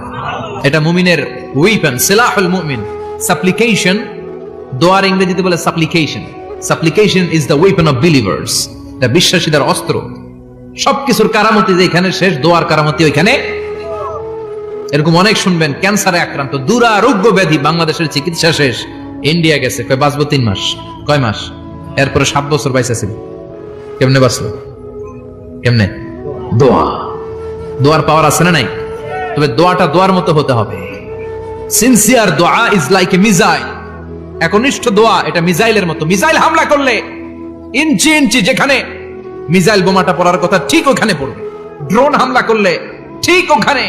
এটা মুমিনের ওয়েপন, সিলাহুল মুমিন। সাপ্লিকেশন, দোয়ার ইংরেজিতে বলে সাপ্লিকেশন। সাপ্লিকেশন is the weapon of believers, এটা বিশ্বাসীদের অস্ত্র। সবকিছুর কারামতি যেখানে শেষ, দোয়ার কারামতি ওইখানে। এরকম অনেক শুনবেন ক্যান্সারে আক্রান্ত, দুরারোগ্য ব্যাধি, বাংলাদেশের চিকিৎসা শেষ, ইন্ডিয়া গেছে, কয় বাঁচবো 3 মাস। কয় মাস? এরপরে 7 বছর বাইসা ছিল। কেমনে বাঁচলো? কেমনে? দোয়া। দোয়ার পাওয়ার আছে না নাই? তবে দোয়াটা দোয়ার মতো হতে হবে। সিনসিয়ার দোয়া ইজ লাইক এ মিসাইল। একনিষ্ঠ দোয়া এটা মিসাইলের মতো। মিসাইল হামলা করলে ইঞ্চি ইঞ্চি যেখানে মিসাইল বোমাটা পড়ার কথা ঠিক ওখানে পড়বে। ড্রোন হামলা করলে ঠিক ওখানে,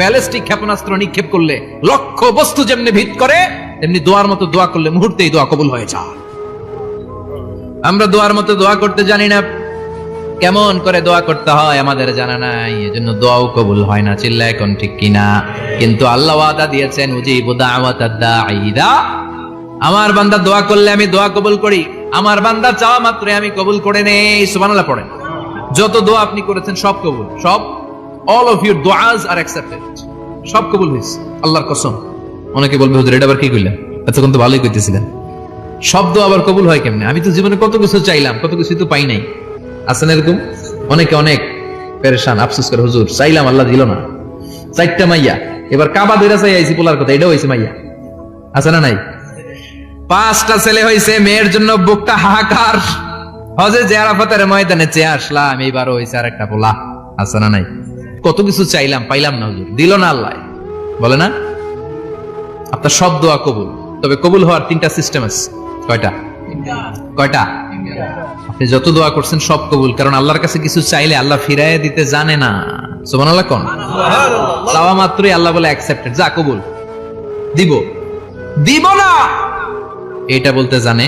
ব্যালিস্টিক ক্ষেপণাস্ত্র নিক্ষেপ করলে লক্ষ্য বস্তু যেমনি ভিত করে, তেমনি দোয়ার মতো দোয়া করলে মুহূর্তেই দোয়া কবুল হয়ে যায়। আমরা দোয়ার মতো দোয়া করতে জানি না, কেমন করে দোয়া করতে হয় আমাদের জানা নাই, এজন্য দোয়াও কবুল হয় না। চিল্লা এখন ঠিক কিনা? কিন্তু আল্লাহ ওয়াদা দিয়েছেন উজিবু দাওয়াতাদ দাঈ ইযা, আমার বান্দা দোয়া করলে আমি দোয়া কবুল করি, আমার বান্দা চাওয়া মাত্রই আমি কবুল করে নেই। সুবহানাল্লাহ পড়েন। যত দোয়া আপনি করেছেন সব কবুল, সব, অল অফ ইউর দোয়াজ আর অ্যাকসেপ্টেড, সব কবুল হয়েছে আল্লাহর কসম। অনেকে বলবে হুজুর এটা আবার কি কইলেন, এতক্ষণ তো ভালোই কইতেছিলেন। সব দোয়া আবার কবুল হয় কেমনে? আমি তো জীবনে কত কিছু চাইলাম, কত কিছু তো পাই নাই। আছেন এরকম অনেকে, অনেক পেরেশান, আফসোস করে হুজুর চাইলাম আল্লাহ দিল না। 4টা মাইয়া, এবার কাবা ধরে চাই আইছি পোলার কথা, এটাও হয়েছে মাইয়া। আছে না নাই? 5টা ছেলে হয়েছে, মেয়ের জন্য বুকটা হাহাকার। হজে যে আরাফাতের ময়দানে চেয়ে আসলাম, এইবারও হয়েছে আর একটা পোলা। আছে না নাই? কত কিছু চাইলাম, পাইলাম না, হুজুর দিল না আল্লাহ। বলে না আপনার সব দোয়া কবুল, তবে কবুল হওয়ার 3টা সিস্টেম আছে। কয়টা? কয়টা? আপনি যত দোয়া করছেন সব কবুল, কারণ আল্লাহর কাছে কিছু চাইলে আল্লাহ ফিরাইয়া দিতে জানে না। সুবহানাল্লাহ কোন? চাওয়া মাত্রই আল্লাহ বলে অ্যাকসেপ্টেড, যা কবুল, দিব দিব না এটা বলতে জানে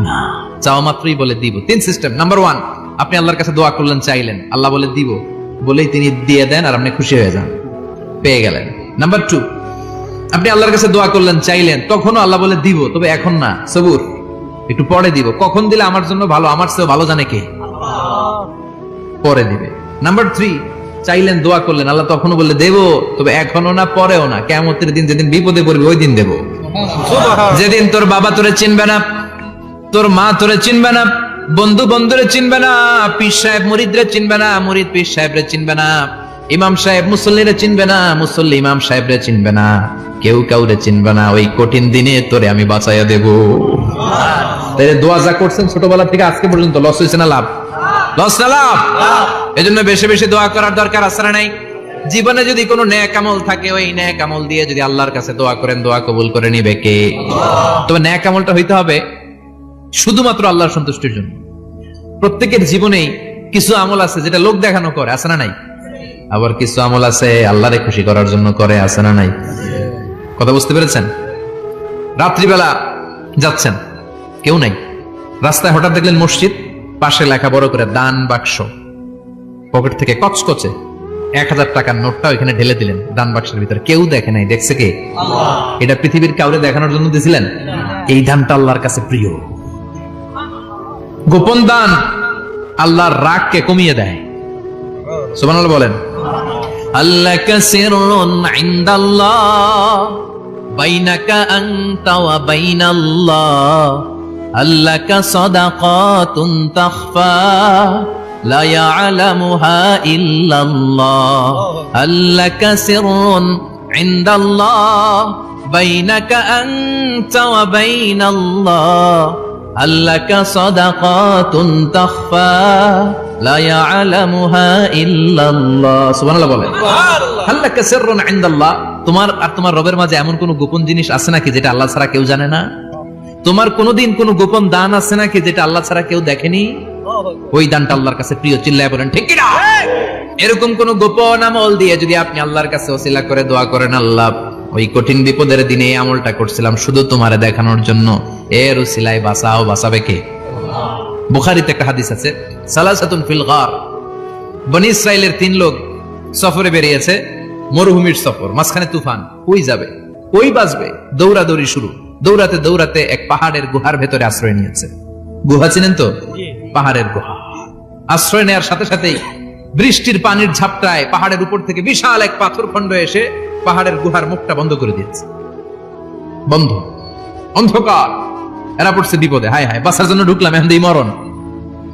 না, চাওয়া মাত্রই বলে দিব। 3 সিস্টেম। নাম্বার 1, আপনি আল্লাহর কাছে দোয়া করলেন, চাইলেন, আল্লাহ বলে দিব, বলেই তিনি দিয়ে দেন আর আপনি খুশি হয়ে যান, পেয়ে গেলেন। নাম্বার 2, আপনি আল্লাহর কাছে দোয়া করলেন, চাইলেন, তখনও আল্লাহ বলে দিব, তবে এখন না, সবুর, একটু পরে দিব। কখন দিলে আমার জন্য ভালো, আমার চেয়ে ভালো জানে কে? পরে দিবে। নাম্বার 3, চাইলেন, দোয়া করলেন, আল্লাহ তখনও বললে দেব, তবে এখনো না, পরেও না, কিয়ামতের দিন যেদিন বিপদে পড়বে ওই দিন দেব। যেদিন তোর বাবা তোরে চিনবে না, তোর মা তোরে চিনবে না, বন্ধু বন্ধুরে চিনবে না, পীর সাহেব মুরিদরে চিনবে না, মুরিদ পীর সাহেবরে চিনবে না, ইমাম সাহেব মুসল্লিরে চিনবে না, মুসল্লি ইমাম সাহেবরে চিনবে না, কেউ কাউরে চিনবে না। ওই কঠিন দিনে তোরে আমি বাঁচাইয়া দেব। তাই দোয়া যা করছেন ছোটবেলা থেকে আজকে পর্যন্ত, লস হয়েছে না লাভ? লস না লাভ? এজন্য বেশি বেশি দোয়া করার দরকার আছে না নাই? জীবনে যদি কোনো নেক আমল থাকে, ওই নেক আমল দিয়ে যদি আল্লাহর কাছে দোয়া করেন, দোয়া কবুল করে নিবে কে? তবে নেক আমলটা হইতে হবে শুধুমাত্র আল্লাহর সন্তুষ্টির জন্য। প্রত্যেকের জীবনেই কিছু আমল আছে যেটা লোক দেখানো করে, আছে না নাই? আবার কিছু আমল আছে আল্লাহরে খুশি করার জন্য করে, আছে না নাই? কথা বুঝতে পেরেছেন? রাত্রিবেলা যাচ্ছেন, কেউ নাই, রাস্তায় হঠাৎ দেখলেন মসজিদ, পাশে লেখা বড় করে দান বাক্স, পকেট থেকে কচকচে 1000 টাকার নোটটা ওইখানে ঢেলে দিলেন দান বাক্সের ভিতরে। কেউ দেখে নাই, দেখছে কে? এটা পৃথিবীর কাউরে দেখানোর জন্য দিয়েছিলেন? এই দানটা আল্লাহর কাছে প্রিয়। গোপন দান আল্লাহর রাগকে কমিয়ে দেয়। সুবহানাল্লাহ বলেন। আল্লাকা সিররুন ইনদাল্লাহ বাইনাকা আনতা ওয়া বাইনাল্লাহ, আল্লাকা সাদাকাতুন তাখফা লা ইয়ালামুহা ইল্লাল্লাহ, আল্লাকা সিররুন ইনদাল্লাহ বাইনাকা আনতা ওয়া বাইনাল্লাহ, আল্লাকা সাদাকাতুন তাখফা লা ইয়ালামুহা ইল্লাল্লাহ। সুবহানাল্লাহ বলেন। আল্লাকা সিররুন ইনদাল্লাহ, তোমার আর তোমার রবের মাঝে এমন কোন গোপন জিনিস আছে নাকি যেটা আল্লাহ ছাড়া কেউ জানে না? তোমার কোনদিন কোন গোপন দান আছে নাকি যেটা আল্লাহ ছাড়া কেউ দেখেনি? ওই দানটা আল্লাহর কাছে প্রিয়, চিল্লায় বলেন ঠিক কি না? এরকম কোন গোপন আমল দিয়ে যদি আপনি আল্লাহর কাছে ওসিলা করে দোয়া করেন, আল্লাহ ওই কঠিন বিপদের দিনে এই আমলটা করছিলাম শুধু তোমারে দেখানোর জন্য, এর ওসিলায় বাঁচাও, বাঁচাবে কে? বুখারীতে একটা হাদিস আছে, সালাসাতুন ফিল গার, বনি ইসরাইলের 3 লোক সফরে বেরিয়েছে, মরুভূমির সফর, মাঝখানে তুফান, কই যাবে, কই বাঁচবে, দৌড়াদৌড়ি শুরু। দৌড়াতে দৌড়াতে এক পাহাড়ের গুহার ভেতরে আশ্রয় নিয়েছে। গুহা চিনেন তো? পাহাড়ের গুহা। আশ্রয় নেওয়ার সাথে সাথেই বৃষ্টির পানির ঝাপটায় পাহাড়ের উপর থেকে বিশাল এক পাথর খণ্ড এসে পাহাড়ের গুহার মুখটা বন্ধ করে দিয়েছে। বন্ধ, অন্ধকার। এরা পড়ছে বিপদে, হায় হায় বাঁচার জন্য ঢুকলাম, এখন এই মরণ।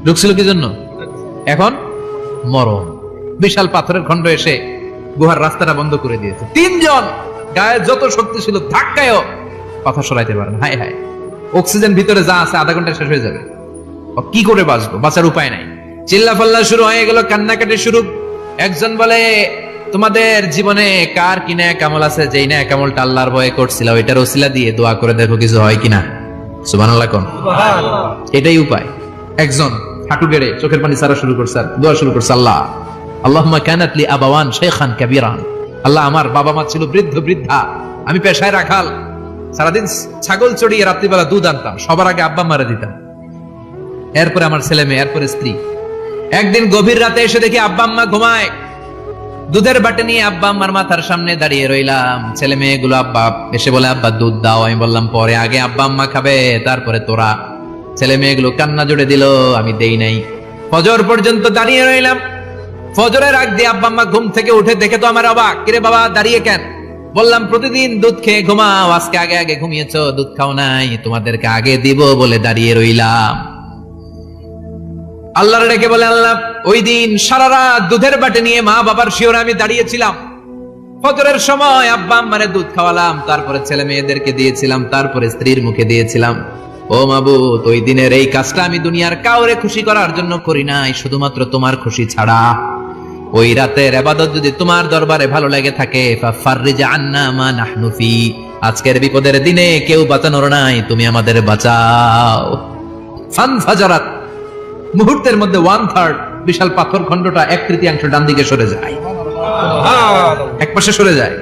ঢুকছিল কি জন্য? এখন মরণ। বিশাল পাথরের খণ্ড এসে গুহার রাস্তাটা বন্ধ করে দিয়েছে। 3 জন গায়ে যত শক্তি ছিল ধাক্কায়ও পাথর সরাইতে পারেন। হায় হায়, অক্সিজেন ভিতরে যা আছে আধা ঘন্টা শেষ হয়ে যাবে। কি করে বাঁচবো? বাঁচার উপায় নাই। চিল্লাফাল্লা শুরু হয়ে গেল, কান্নাকাটি শুরু। একজন বলে, তোমাদের জীবনে কার কি নেক আমল আছে, যেই নেক আমলটা আল্লাহর ভয়ে করছিল ওইটার ওসিলা দিয়ে দোয়া করে দেখো কিছু হয় কিনা। সুবহানাল্লাহ কোন? এটাই উপায়। একজন হাঁটু গেড়ে চোখের পানি ছাড়া শুরু করছে, দোয়া শুরু করছে, আল্লাহ আল্লাহুম্মা কানাত লি আবাওয়ান শাইখান কাবীরান, আল্লাহ আমার বাবা মা ছিল বৃদ্ধ বৃদ্ধা, আমি পেশায় রাখাল, সারাদিন ছাগল চড়িয়ে রাত্রিবেলা দুধ আনতাম, সবার আগে আব্বা মারা দিতাম, এরপরে আমার ছেলে মেয়ে, এরপরে স্ত্রী। একদিন গভীর রাতে এসে দেখি আব্বা আম্মা ঘুমায়, দুধের বাটি নিয়ে আব্বা আম্মার মাথার সামনে দাঁড়িয়ে রইলাম। ছেলে মেয়েগুলো আব্বা এসে বলে, আব্বা দুধ দাও। আমি বললাম পরে, আগে আব্বা আম্মা খাবে তারপরে তোরা। ছেলে মেয়েগুলো কান্না জুড়ে দিল, আমি দেই নাই। ফজর পর্যন্ত দাঁড়িয়ে রইলাম। ফজরের আগ দিয়ে আব্বা আম্মা ঘুম থেকে উঠে দেখে তো আমার অবাক, কিরে বাবা দাঁড়িয়ে কেন? বললাম প্রতিদিন দুধ খেয়ে ঘুমাও, আজকে আগে আগে ঘুমিয়েছো, দুধ খাও নাই, তোমাদেরকে আগে দিব বলে দাঁড়িয়ে রইলাম। আল্লাহর ডেকে বলে, আল্লাহ ওই দিন সারা রাত দুধের বাটি নিয়ে মা বাবার শিওরে আমি দাঁড়িয়েছিলাম, ফজরের সময় আব্বা আম্মারে দুধ খাওয়ালাম, তারপরে ছেলে মেয়েদেরকে দিয়েছিলাম, তারপরে স্ত্রীর মুখে দিয়েছিলাম। ও মাবুদ, ওই দিনের এই কাজটা আমি দুনিয়ার কাউরে খুশি করার জন্য করি নাই, শুধুমাত্র তোমার খুশি ছাড়া। ওই রাতের ইবাদত যদি তোমার দরবারে ভালো লেগে থাকে, ফাফাররিজ আন্না মা নাহনু ফি, আজকের বিপদের দিনে কেউ বাঁচানোর নাই, তুমি আমাদের বাঁচাও। ফানফাজারাত, মুহূর্তের মধ্যে 1/3 বিশাল পাথর খণ্ডটা 1/3 ডান দিকে সরে যায়, এক পাশে সরে যায়।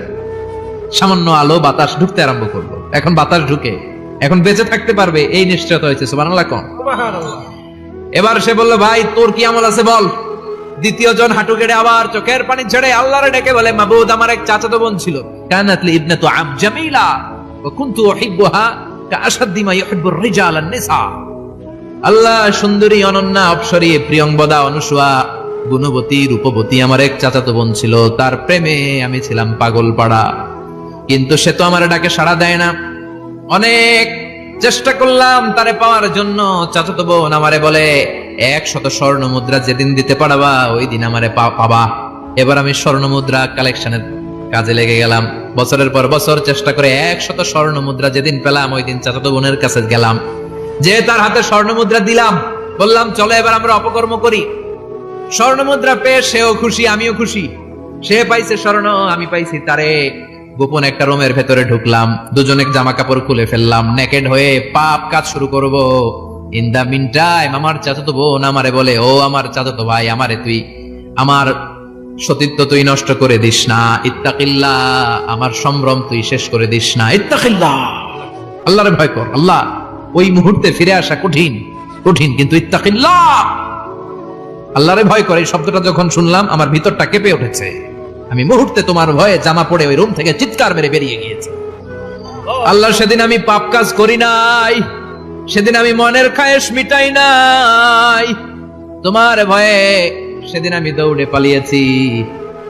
সামান্য আলো বাতাস ঢুকতে আরম্ভ করলো। এখন বাতাস ঢুকে এখন বেঁচে থাকতে পারবে এই নিশ্চয়তা হয়েছে। সুবহানাল্লাহ কোন? এবার সে বলল, ভাই তোর কি আমল আছে বল। দ্বিতীয় জন হাঁটু গেড়ে আবার চোখের পানি ছেড়ে আল্লাহরে ডেকে বলে, মাবুদ আমার এক চাচাতো বোন ছিল, কানাত লি ইবনাতু আম জামিলা ওয়া কুনতু উহিব্বুহা কাআশাদ্দি মা ইউহিব্বুর রিজাল আন-নিসা। আল্লাহ সুন্দরী, অনন্যা, অপসরী, প্রিয়ংবদা, অনুসুয়া, গুণবতী, রূপবতী আমার এক চাচাতো বোন ছিল, তার প্রেমে আমি ছিলাম পাগল পাড়া, কিন্তু সে তো আমার ডাকে সাড়া দেয় না। অনেক চেষ্টা করলাম তারে পাওয়ার জন্য। চাচাতো বোন আমারে বলে, 100 স্বর্ণ মুদ্রা যেদিন দিতে পারবা ওই দিন আমারে পাবা। এবার আমি স্বর্ণ মুদ্রা কালেকশনের কাজে লেগে গেলাম। বছরের পর বছর চেষ্টা করে 100 স্বর্ণ মুদ্রা যেদিন পেলাম ওই দিন চাচাতো বোনের কাছে গেলাম, যে তার হাতে স্বর্ণ মুদ্রা দিলাম, বললাম চলো এবার আমরা অপকর্ম করি। স্বর্ণ মুদ্রা পেয়ে সেও খুশি, আমিও খুশি। সে পাইছে স্বর্ণ, আমি পাইছি তারে। গোপন একটা রুমের ভেতরে ঢুকলাম, দুজনে জামা কাপড় খুলে ফেললাম, নেকেড হয়ে পাপ কাজ শুরু করব। ইন দা মিন টাইম আমার চাচাতো বোন আমারে বলে, ও আমার চাচাতো ভাই, আমারে তুই আমার সতীত্ব তুই নষ্ট করে দিস না, ইত্তাকিল্লাহ, আমার সম্ভ্রম তুই শেষ করে দিস না, ইত্তাকিল্লাহ, আল্লাহরে ভয় কর। আল্লাহ ওই মুহূর্তে ফিরে আসা কঠিন কঠিন, কিন্তু ইত্তাকিল্লাহ, আল্লাহরে ভয় করে, এই শব্দটা যখন শুনলাম আমার ভিতরটা কেঁপে উঠেছে। আমি মুহূর্তে তোমার ভয়ে জামা পড়ে ওই রুম থেকে চিৎকার মেরে বেরিয়ে গিয়েছি। আল্লাহ সেদিন আমি পাপ কাজ করি নাই, সেদিন আমি মনের খায়েশ মিটাই নাই, তোমার ভয়ে সেদিন আমি দৌড়ে পালিয়েছি।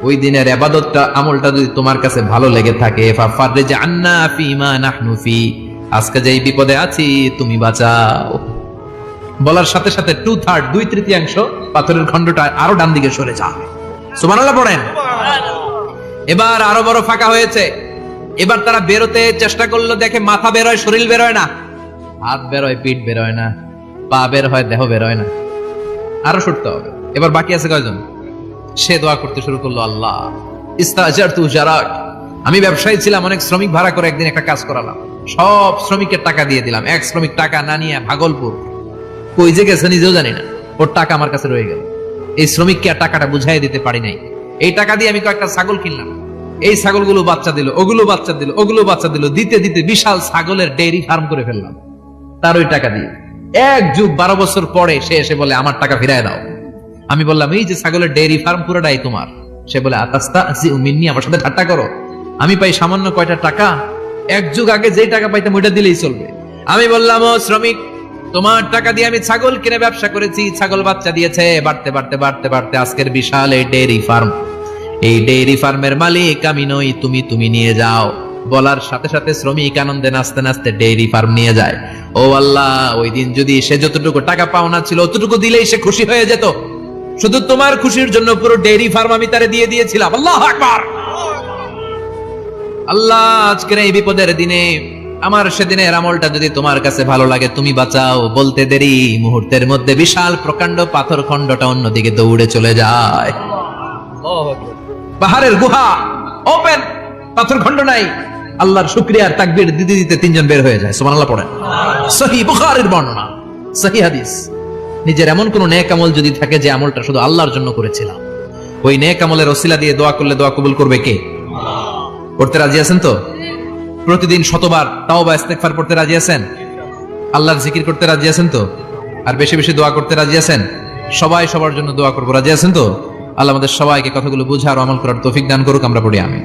ওই দিনের ইবাদতটা আমলটা যদি তোমার কাছে ভালো লেগে থাকে, ফাফাররিজ আন্না ফিমা নাহনু ফি, আজকে যেই বিপদে আছি তুমি বাঁচাও। বলার সাথে সাথে 2/3 2/3 পাথরের খণ্ডটা আরো ডান দিকে সরে যায়। সুবহানাল্লাহ পড়েন। এবার আরো বড় ফাঁকা হয়েছে। এবার তারা বেরোতে চেষ্টা করলো, দেখে মাথা বেরোয়, শরীর বেরোয় না। হাত বের হয়, পিঠ বের হয় না, পা বের হয়, দেহ বের হয় না, আরো সরতে হবে। এবার বাকি আছে কয়জন? সে দোয়া করতে শুরু করলো, আল্লাহ ইস্তাজারতু জারাক, আমি ব্যবসায়ী ছিলাম, অনেক শ্রমিক ভাড়া করে একদিন একটা কাজ করালাম, সব শ্রমিকের টাকা দিয়ে দিলাম, এক শ্রমিক টাকা না নিয়ে ভাগলপুর কই যে গেছে নিজেও জানি না, ওর টাকা আমার কাছে রয়ে গেল। এই শ্রমিককে আর টাকাটা বুঝাই দিতে পারি নাই। এই টাকা দিয়ে আমি কয়েকটা ছাগল কিনলাম, এই ছাগলগুলো বাচ্চা দিল, ওগুলো বাচ্চা দিল, ওগুলো বাচ্চা দিল, দিতে দিতে বিশাল ছাগলের ডেইরি ফার্ম করে ফেললাম তার ওই টাকা দিয়ে। 1 যুগ 12 বছর পরে সে এসে বলে আমার টাকা ফিরায় দাও। আমি বললাম এই যে ছাগলের ডেইরি ফার্ম পুরোটাই তোমার। সে বলে আতাস্তাহজিউ মিন্নী, আমার সাথে ঠাট্টা করো? আমি পাই সামান্য কয়টা টাকা, 1 যুগ আগে যেই টাকা পাইতাম ওইটা দিলেই চলবে। আমি বললাম, ও শ্রমিক, তোমার টাকা দিয়ে আমি ছাগল কিনে ব্যবসা করেছি, ছাগল বাচ্চা দিয়েছে, বাড়তে বাড়তে বাড়তে বাড়তে আজকের বিশাল এই ডেইরি ফার্ম, এই ডেইরি ফার্মের মালিক আমি নই, তুমি নিয়ে যাও। বলার সাথে সাথে শ্রমিক আনন্দে নাচতে নাচতে ডেইরি ফার্ম নিয়ে যায়। ও আল্লাহ, ওই দিন যদি সে যতটুকু টাকা পাওনা ছিল অতটুকু দিলেই সে খুশি হয়ে যেত, শুধু তোমার খুশির জন্য পুরো ডেইরি ফার্ম আমি তারে দিয়ে দিয়েছিলাম। আল্লাহু আকবার। আল্লাহ, আজকের এই বিপদের দিনে আমার সেদিনের আমলটা যদি তোমার কাছে ভালো লাগে তুমি বাঁচাও। বলতে দেরি, মুহূর্তের মধ্যে বিশাল প্রকাণ্ড পাথর খণ্ডটা অন্যদিকে দৌড়ে চলে যায়। পাহাড়ের গুহা ওপেন, পাথর খণ্ড নাই। আল্লাহর শুকরিয়ার তাকবীর দিতে দিতে 3 জন বের হয়ে যায়। সুবহানাল্লাহ পড়েন। সহিহ বুখারীর বর্ণনা, সহিহ হাদিস। নিজের এমন কোন নেক আমল যদি থাকে যে আমলটা শুধু আল্লাহর জন্য করেছিলাম, ওই নেক আমলের ওসিলা দিয়ে দোয়া করলে দোয়া কবুল করবে কে? করতে রাজি আছেন তো? প্রতিদিন শতবার তাওবা ইস্তেগফার পড়তে রাজি আছেন? আল্লাহর জিকির করতে রাজি আছেন তো? আর বেশি বেশি দোয়া করতে রাজি আছেন? সবাই সবার জন্য দোয়া করবো, রাজি আছেন তো? আল্লাহ আমাদের সবাইকে কথাগুলো বুঝার ও আমল করার তৌফিক দান করুক। আমরা পড়ি আমিন।